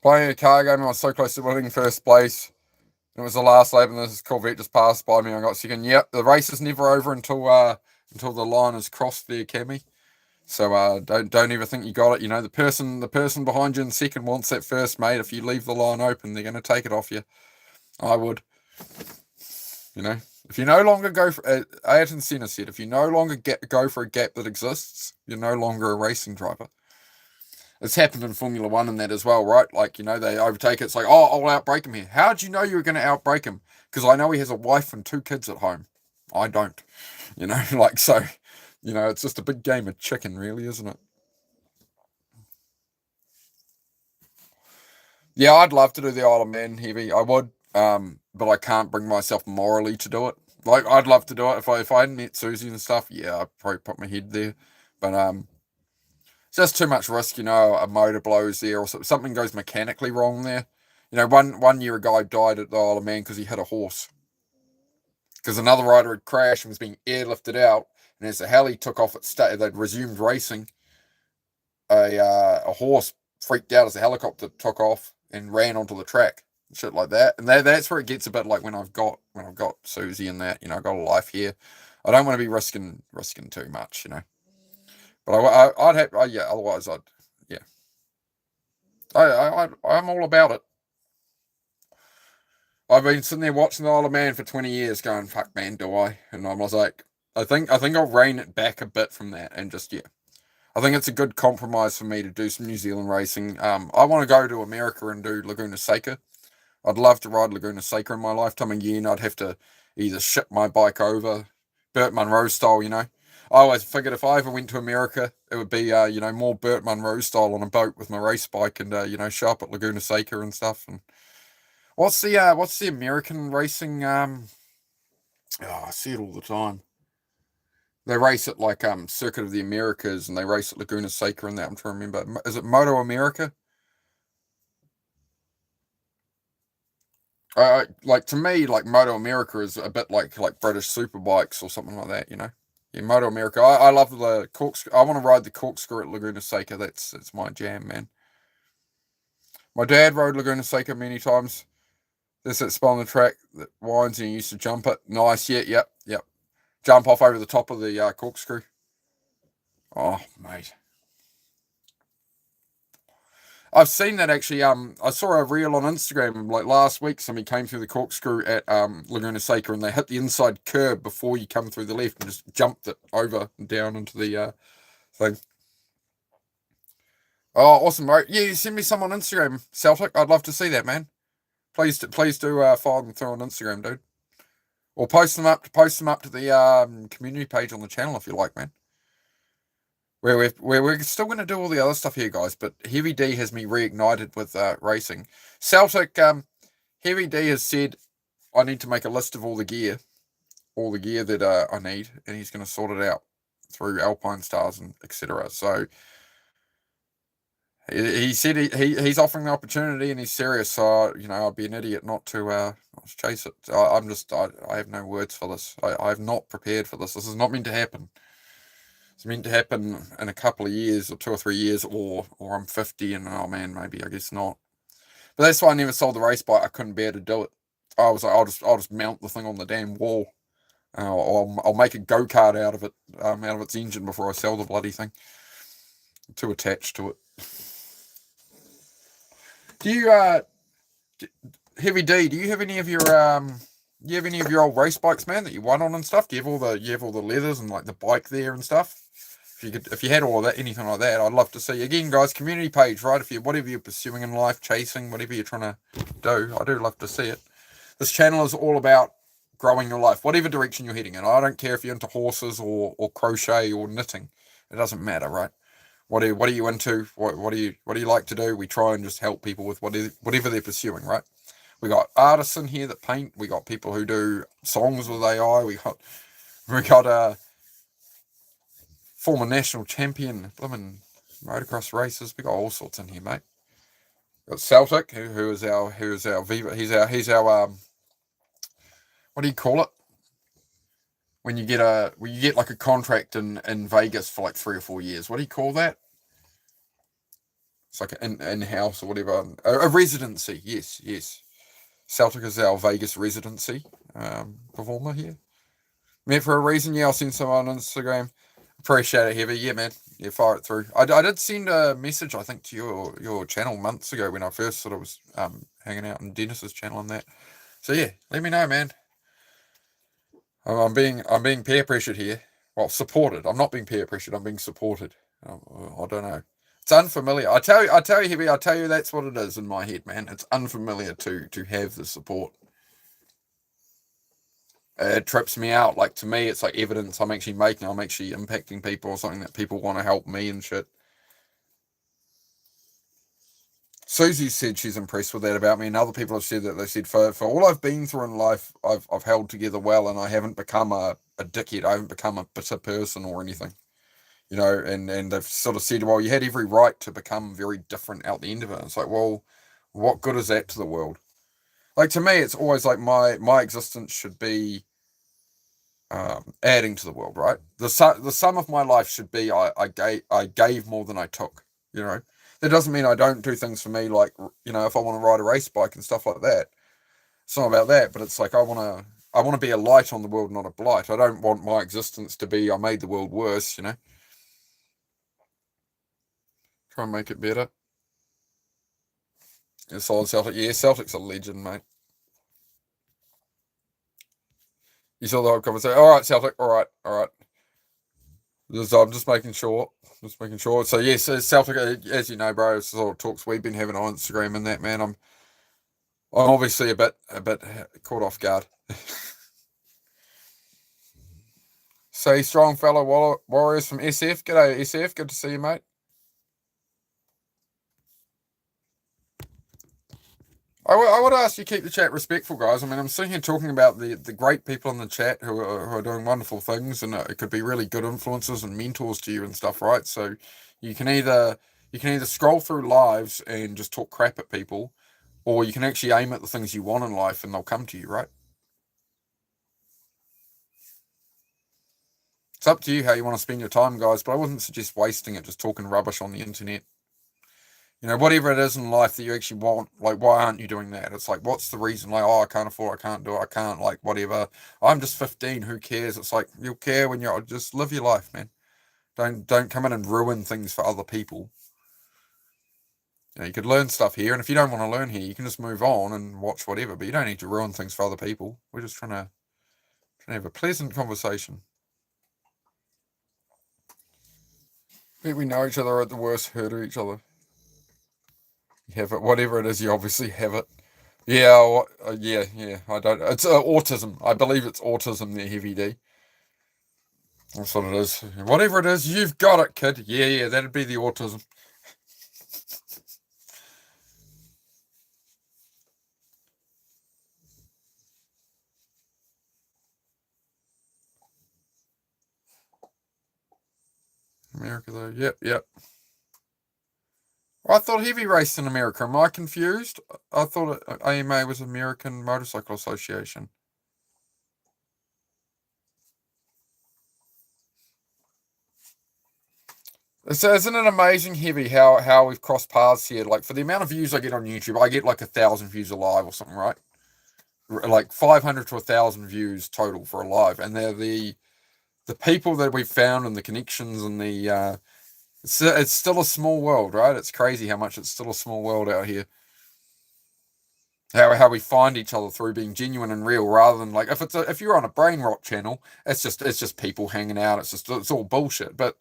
Playing a car game, I was so close to winning first place. It was the last lap, and this Corvette just passed by me. I got second. Yep, the race is never over until the line is crossed there, Cammy. So don't ever think you got it. The person behind you in second wants that first, mate. If you leave the line open, they're going to take it off you. I would. If you no longer go for Ayrton Senna said, if you no longer go for a gap that exists, you're no longer a racing driver. It's happened in Formula One and that as well, right? Like, they overtake it. It's like, oh, I'll outbrake him here. How do you know you were going to outbrake him? Because I know he has a wife and 2 kids at home. I don't. So, it's just a big game of chicken, really, isn't it? Yeah, I'd love to do the Isle of Man, Heavy. I would, but I can't bring myself morally to do it. Like, I'd love to do it. If I hadn't met Susie and stuff, yeah, I'd probably put my head there. But it's just too much risk, a motor blows there or something goes mechanically wrong there. One year a guy died at the Isle of Man because he hit a horse. Because another rider had crashed and was being airlifted out, and as the heli took off, they'd resumed racing. A horse freaked out as the helicopter took off and ran onto the track, and shit like that. And that's where it gets a bit like when I've got Susie and that. I've got a life here. I don't want to be risking too much, But I'd have, otherwise yeah. I'm all about it. I've been sitting there watching the Isle of Man for 20 years going, fuck man, do I? And I was like, I think I'll rein it back a bit from that and just, I think it's a good compromise for me to do some New Zealand racing. I want to go to America and do Laguna Seca. I'd love to ride Laguna Seca in my lifetime again. I'd have to either ship my bike over, Burt Munro style, I always figured if I ever went to America, it would be, more Burt Munro style on a boat with my race bike and, show up at Laguna Seca and stuff. And what's the American racing? I see it all the time. They race at like Circuit of the Americas and they race at Laguna Seca and that. I'm trying to remember. Is it Moto America? Like to me, like Moto America is a bit like British Superbikes or something like that, you know. Yeah, Moto America. I love the corkscrew. I want to ride the corkscrew at Laguna Seca. That's my jam, man. My dad rode Laguna Seca many times. There's that spot on the track that winds and he used to jump it. Nice, yeah, yep. Jump off over the top of the corkscrew. Oh, mate. I've seen that actually. I saw a reel on Instagram like last week. Somebody came through the corkscrew at Laguna Seca, and they hit the inside curb before you come through the left, and just jumped it over and down into the thing. Oh, awesome, mate! Yeah, you send me some on Instagram, Celtic. I'd love to see that, man. Please do follow them through on Instagram, dude, or post them up to the community page on the channel if you like, man. We're still going to do all the other stuff here, guys. But Heavy D has me reignited with racing. Celtic, Heavy D has said I need to make a list of all the gear that I need, and he's going to sort it out through Alpine Stars and etc. So he said he's offering the opportunity and he's serious. So I'd be an idiot not to chase it. I have no words for this. I have not prepared for this. This is not meant to happen. It's meant to happen in a couple of years or 2 or 3 years, or I'm 50 and oh man, maybe I guess not. But that's why I never sold the race bike. I couldn't bear to do it. I was like, I'll just mount the thing on the damn wall. I'll make a go-kart out of it, out of its engine before I sell the bloody thing. I'm too attached to it. Do you Heavy D? Do you have any of your old race bikes, man, that you won on and stuff? Do you have all the leathers and like the bike there and stuff? If you had all of that, anything like that, I'd love to see. Again, guys, community page, right? Whatever you're pursuing in life, chasing, whatever you're trying to do, I do love to see it. This channel is all about growing your life, whatever direction you're heading in. I don't care if you're into horses or crochet or knitting. It doesn't matter, right? What are you into? What do you like to do? We try and just help people with whatever they're pursuing, right? We got artists in here that paint. We got people who do songs with AI. We got former national champion, blooming motocross races. We got all sorts in here, mate. We got Celtic, who is our Viva. He's our what do you call it? When you get like a contract in Vegas for like 3 or 4 years. What do you call that? It's like an in-house or whatever. A residency. Yes. Celtic is our Vegas residency performer here. Met for a reason. Yeah, I'll send some on Instagram. Appreciate it, Heavy. Yeah, man. Yeah, fire it through. I did send a message, I think, to your channel months ago when I first sort of was hanging out on Dennis's channel and that. So yeah, let me know, man. I'm being peer pressured here. Well, supported. I'm not being peer pressured. I'm being supported. I don't know. It's unfamiliar. I tell you, Heavy. I tell you, that's what it is in my head, man. It's unfamiliar to have the support. It trips me out. Like, to me, it's like evidence I'm actually impacting people, or something that people want to help me and shit. Susie said she's impressed with that about me, and other people have said that. They said for all I've been through in life, I've held together well, and I haven't become a dickhead. I haven't become a bitter person or anything, and they've sort of said, well, you had every right to become very different out the end of it. It's like, well, what good is that to the world? Like, to me, it's always like my existence should be adding to the world, right? The sum of my life should be I gave more than I took. That doesn't mean I don't do things for me, like if I want to ride a race bike and stuff like that. It's not about that, but it's like I want to be a light on the world, not a blight. I don't want my existence to be I made the world worse. Try and make it better. Yeah, solid Celtic. Yeah, Celtic's a legend, mate. You saw the whole conversation. All right, Celtic. All right. I'm just making sure. So yes, Celtic, as you know, bro, it's sort of talks we've been having on Instagram and that, man. I'm obviously a bit caught off guard. Say strong fellow warriors from SF. G'day, SF. Good to see you, mate. I would ask you keep the chat respectful, guys. I mean, I'm sitting here talking about the great people in the chat who are doing wonderful things, and it could be really good influences and mentors to you and stuff, right? So you can either scroll through lives and just talk crap at people, Or you can actually aim at the things you want in life and they'll come to you, right? It's up to you how you want to spend your time, guys, but I wouldn't suggest wasting it just talking rubbish on the internet. Whatever it is in life that you actually want, like, why aren't you doing that? It's like, what's the reason? Like, oh, I can't afford, I can't do it, I can't, like, whatever. I'm just 15, who cares? It's like, you'll care when you're, just live your life, man. Don't come in and ruin things for other people. You could learn stuff here, and if you don't want to learn here, you can just move on and watch whatever, but you don't need to ruin things for other people. We're just trying to have a pleasant conversation. We know each other at the worst, hurt each other. You have it, whatever it is, you obviously have it. Yeah, yeah. I don't. It's autism. I believe it's autism. There, Heavy D. That's what it is. Whatever it is, you've got it, kid. Yeah. That'd be the autism. America, though. Yep. I thought Heavy raced in America. Am I confused? I thought AMA was American Motorcycle Association. So isn't it amazing, Heavy, how we've crossed paths here? Like, for the amount of views I get on YouTube, I get like 1,000 views a live or something, right? Like 500 to 1,000 views total for a live, and they're the people that we've found and the connections and the it's still a small world, right? It's crazy how much it's still a small world out here. How we find each other through being genuine and real, rather than like if you're on a brain rot channel, it's just people hanging out. It's all bullshit. But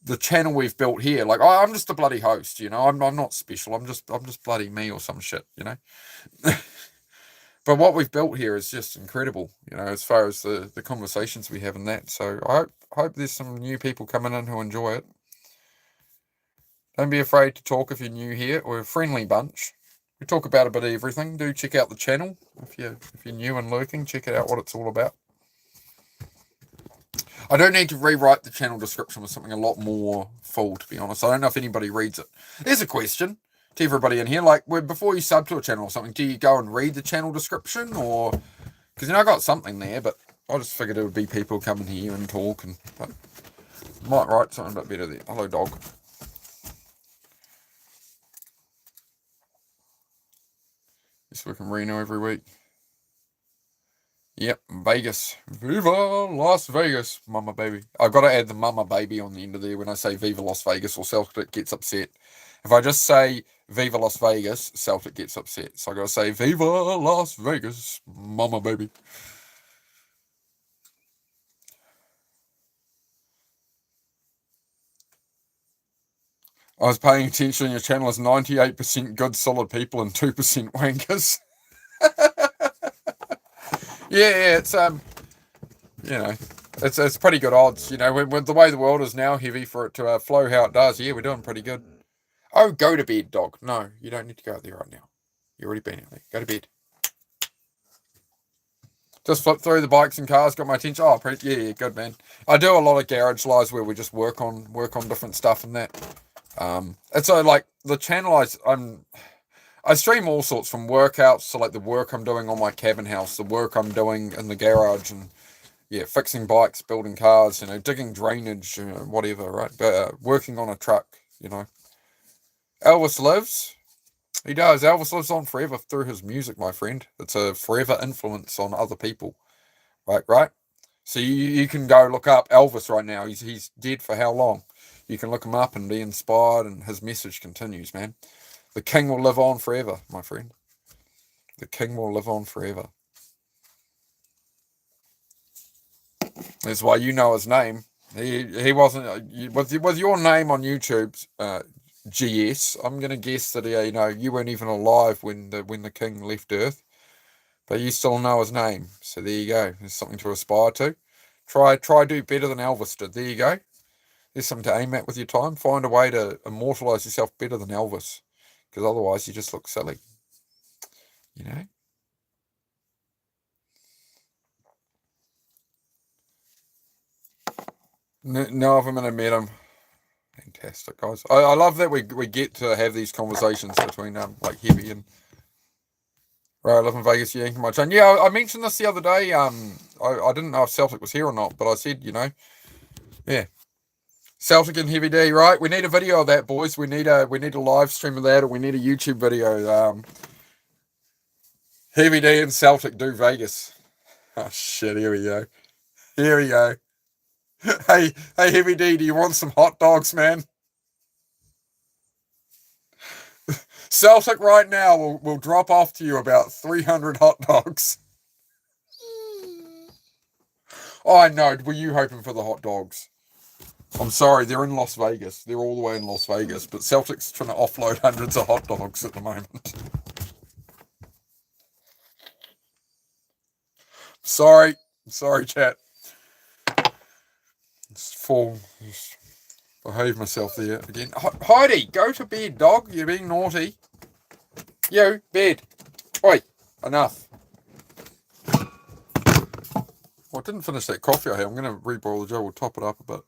the channel we've built here, like, I'm just a bloody host, I'm not special. I'm just bloody me or some shit, But what we've built here is just incredible, as far as the conversations we have in that. So I hope there's some new people coming in who enjoy it. Don't be afraid to talk if you're new here. We're a friendly bunch. We talk about a bit of everything. Do check out the channel if you're new and lurking. Check it out, what it's all about. I don't need to rewrite the channel description with something a lot more full, to be honest. I don't know if anybody reads it. There's a question to everybody in here. Like, before you sub to a channel or something, do you go and read the channel description? Or, because, I got something there, but I just figured it would be people coming here and talk. But might write something a bit better there. Hello, dog. Just work in Reno every week. Yep, Vegas. Viva Las Vegas, mama baby. I've got to add the mama baby on the end of there when I say Viva Las Vegas, or Celtic gets upset. If I just say Viva Las Vegas, Celtic gets upset. So I got to say Viva Las Vegas, mama baby. I was paying attention. Your channel is 98% good, solid people and 2% wankers. Yeah, it's it's pretty good odds, with the way the world is now, Heavy, for it to flow how it does. Yeah, we're doing pretty good. Oh, go to bed, dog. No, you don't need to go out there right now. You've already been out there. Go to bed. Just flip through the bikes and cars. Got my attention. Oh, yeah, good, man. I do a lot of garage lives where we just work on different stuff and that. And so, like, the channel I stream all sorts, from workouts to like the work I'm doing on my cabin house, the work I'm doing in the garage, and fixing bikes, building cars, digging drainage, whatever, right? Working on a truck, Elvis lives. He does. Elvis lives on forever through his music, my friend. It's a forever influence on other people, right? So you can go look up Elvis right now. He's dead for how long? You can look him up and be inspired, and his message continues, man. The king will live on forever, my friend. The king will live on forever. That's why you know his name. He wasn't with your name on YouTube's GS. I'm gonna guess that you weren't even alive when the king left Earth, but you still know his name. So there you go. There's something to aspire to. Try do better than Elvis did. There you go. There's something to aim at with your time. Find a way to immortalize yourself better than Elvis, because otherwise you just look silly. No, I haven't met him. Fantastic, guys. I love that we get to have these conversations between like Heavy and Right, I live in Vegas, yanking my chain. Yeah, I mentioned this the other day. I didn't know if Celtic was here or not, but I said, yeah, Celtic and Heavy D, right? We need a video of that, boys. We need a live stream of that, or we need a YouTube video. Heavy D and Celtic do Vegas. Oh shit! Here we go. Here we go. Hey, Heavy D, do you want some hot dogs, man? Celtic right now will drop off to you about 300 hot dogs. Oh, I know. Were you hoping for the hot dogs? I'm sorry, they're in Las Vegas. They're all the way in Las Vegas, but Celtic's trying to offload hundreds of hot dogs at the moment. Sorry, chat. Just behave myself there again. Heidi, go to bed, dog. You're being naughty. You, bed. Oi, enough. Well, I didn't finish that coffee I had. I'm going to reboil the jar. We'll top it up a bit.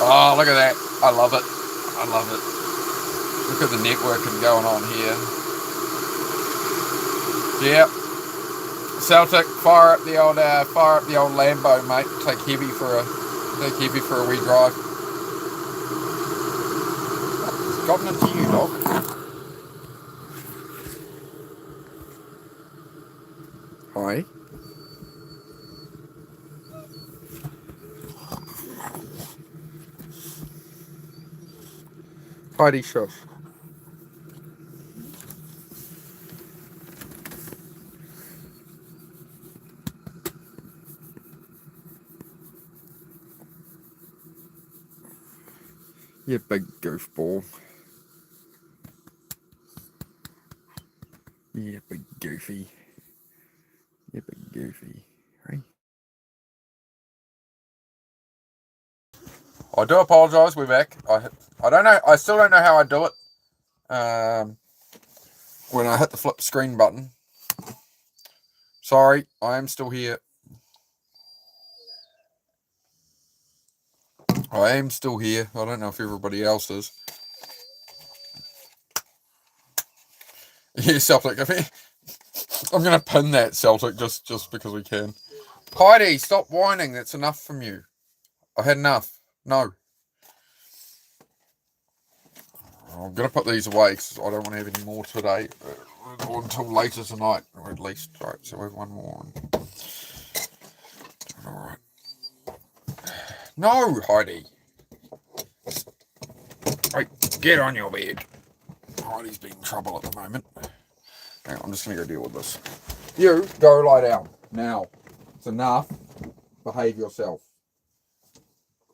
Oh, look at that. I love it. I love it. Look at the networking going on here. Yep. Celtic, fire up the old Lambo, mate. Take heavy for a wee drive. It's gotten into you, dog. Hi. Heidi, shush. You big goofball. You big goofy. You big goofy. Right? I do apologise. We're back. I don't know. I still don't know how I do it. When I hit the flip screen button. Sorry, I am still here. I am still here. I don't know if everybody else is. Yeah, Celtic. I'm going to pin that, Celtic, just because we can. Heidi, stop whining. That's enough from you. I had enough. No. I'm going to put these away because I don't want to have any more today. Or until later tonight, or at least. Right, so we have one more. Alright. No, Heidi. Right, get on your bed. Heidi's been in trouble at the moment. Hang on, I'm just going to go deal with this. You, go lie down. Now. It's enough. Behave yourself.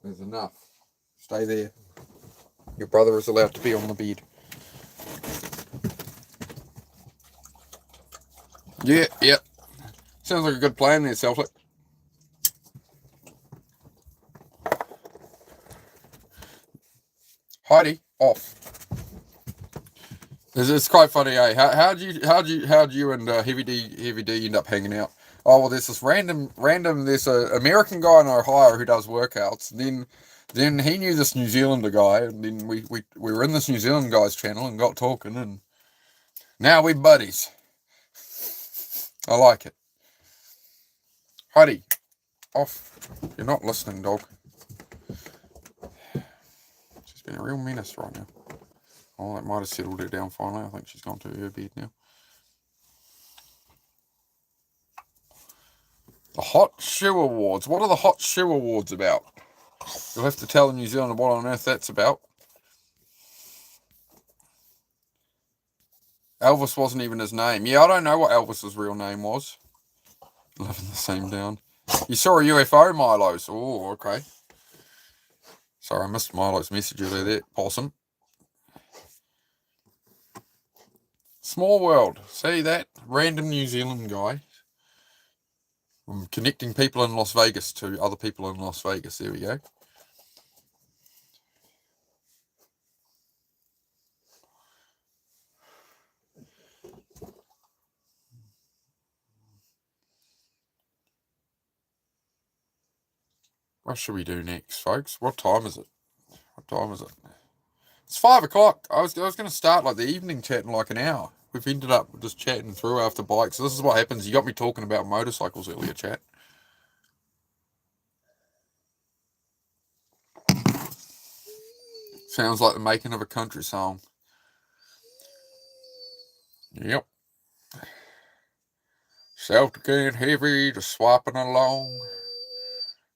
There's enough. Stay there. Your brother is allowed to be on the bed. Yeah. Sounds like a good plan there, Celtic. Heidi, off. It's quite funny, eh? How'd you and Heavy D end up hanging out? Oh well, there's this random. There's an American guy in Ohio who does workouts. Then he knew this New Zealander guy, and then we were in this New Zealand guy's channel and got talking, and now we're buddies. I like it. Heidi, off. You're not listening, dog. She's been a real menace right now. Oh, that might have settled her down finally. I think she's gone to her bed now. The Hot Shoe Awards. What are the Hot Shoe Awards about? You'll have to tell the New Zealander what on earth that's about. Elvis wasn't even his name. Yeah, I don't know what Elvis's real name was. Living the same town. You saw a UFO, Milo's. Oh, okay. Sorry, I missed Milo's message earlier there. Possum. Small world. See that? Random New Zealand guy. I'm connecting people in Las Vegas to other people in Las Vegas. There we go. What should we do next, folks? What time is it? What time is it? It's 5 o'clock. I was going to start like the evening chat in like an hour. We've ended up just chatting through after bikes. So this is what happens. You got me talking about motorcycles earlier, chat. Sounds like the making of a country song. Yep. Celtic and heavy, just swiping along.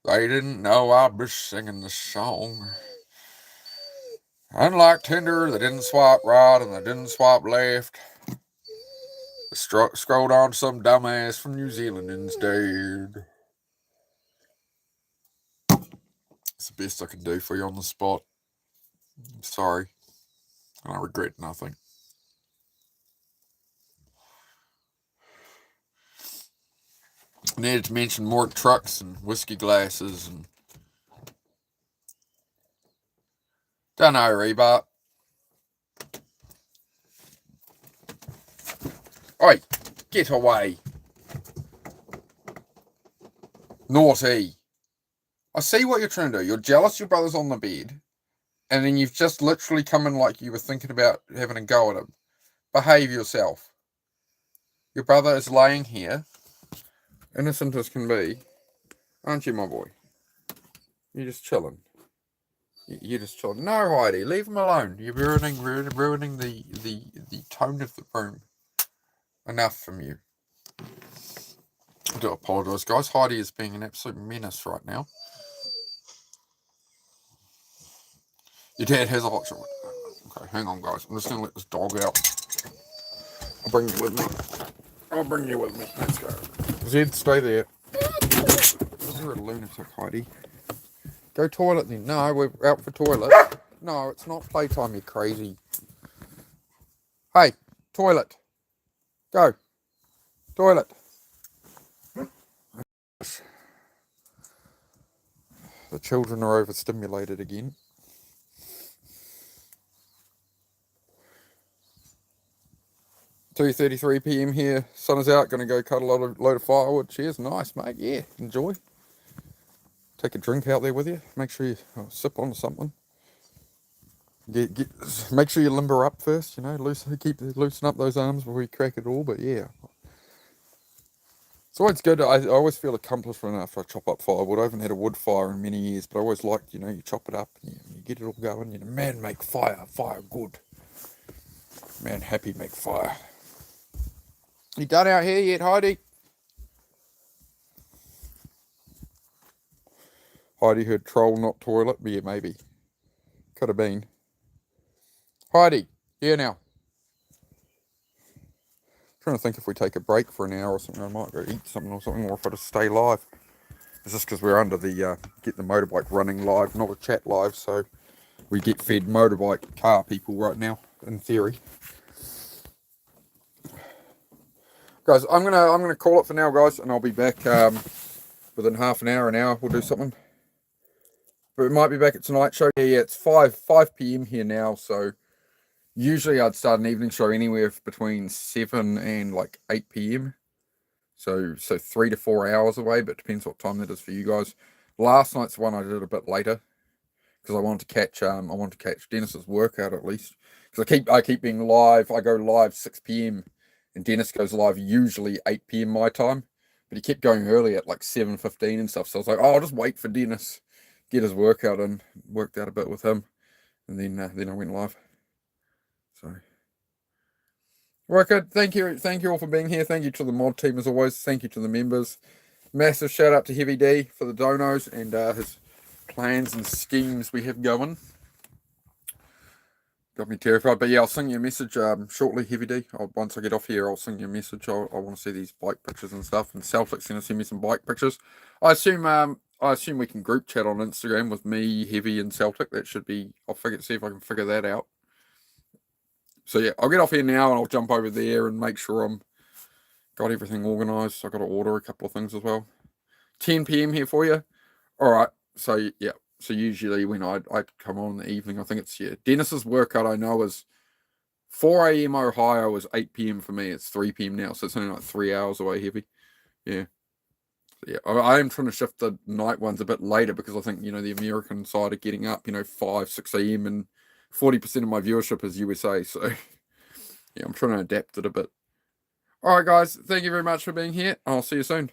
They didn't know I'd be singing this song. Unlike Tinder, they didn't swipe right and they didn't swipe left. They scrolled on to some dumbass from New Zealand instead. It's the best I can do for you on the spot. I'm sorry. I regret nothing. I needed to mention more trucks and whiskey glasses and... Don't know, Rebart. Oi, get away. Naughty. I see what you're trying to do. You're jealous your brother's on the bed, and then you've just literally come in like you were thinking about having a go at him. Behave yourself. Your brother is laying here, innocent as can be. Aren't you, my boy? You're just chilling. You're just chilling. No, Heidi, leave him alone. You're ruining the tone of the room. Enough from you. I do apologise, guys. Heidi is being an absolute menace right now. Your dad has a hot chocolate. Okay, hang on, guys. I'm just going to let this dog out. I'll bring you with me. I'll bring you with me. Let's go. Zed, stay there. You're a lunatic, Heidi. Go toilet then. No, we're out for toilet. No, it's not playtime, you crazy. Hey, toilet. Go. Toilet. The children are overstimulated again. $2:33 p.m. here. Sun is out. Going to go cut a load of firewood. Cheers. Nice, mate. Yeah, enjoy. Take a drink out there with you. Make sure you sip on something. Make sure you limber up first. You know, loosen up those arms before you crack it all. But yeah, it's always good. I always feel accomplished after I chop up firewood. I haven't had a wood fire in many years, but I always liked, you chop it up and you get it all going. Man, make fire good. Man, happy make fire. You done out here yet, Heidi? Heidi heard troll, not toilet. Yeah, maybe. Could have been. Heidi, here now. Trying to think if we take a break for an hour or something. I might go eat something or something, or if I just stay live. It's just because we're under the get the motorbike running live, not a chat live, so we get fed motorbike car people right now, in theory. Guys, I'm gonna call it for now, guys, and I'll be back within half an hour. We'll do something. But we might be back at tonight's show. Yeah, it's 5 p.m. here now, so usually I'd start an evening show anywhere between 7 and like 8 p.m. So 3 to 4 hours away, but depends what time that is for you guys. Last night's one I did a bit later because I wanted to catch Dennis's workout at least, because I keep being live. I go live 6 p.m. and Dennis goes live usually 8 p.m. my time, but he kept going early at like 7:15 and stuff. So I was like, I'll just wait for Dennis, get his workout in, worked out a bit with him, and then I went live. So, right, good. Thank you all for being here. Thank you to the mod team as always. Thank you to the members. Massive shout out to Heavy D for the donos and his plans and schemes we have going. Got me terrified, but yeah, I'll sing you a message shortly, Heavy D. Once I get off here, I'll sing you a message. I want to see these bike pictures and stuff, and Celtic's going to send me some bike pictures. I assume we can group chat on Instagram with me, Heavy, and Celtic. That should be. I'll see if I can figure that out. So yeah, I'll get off here now and I'll jump over there and make sure I'm got everything organised. I got to order a couple of things as well. 10 p.m. here for you. All right. So yeah. So usually when I come on in the evening, I think it's Dennis's workout I know is 4 a.m. Ohio is 8 p.m. for me. It's 3 p.m. now, so it's only like 3 hours away. Heavy. Yeah. Yeah, I am trying to shift the night ones a bit later because I think, the American side are getting up, 5, 6 a.m. and 40% of my viewership is USA. So, yeah, I'm trying to adapt it a bit. All right, guys. Thank you very much for being here. I'll see you soon.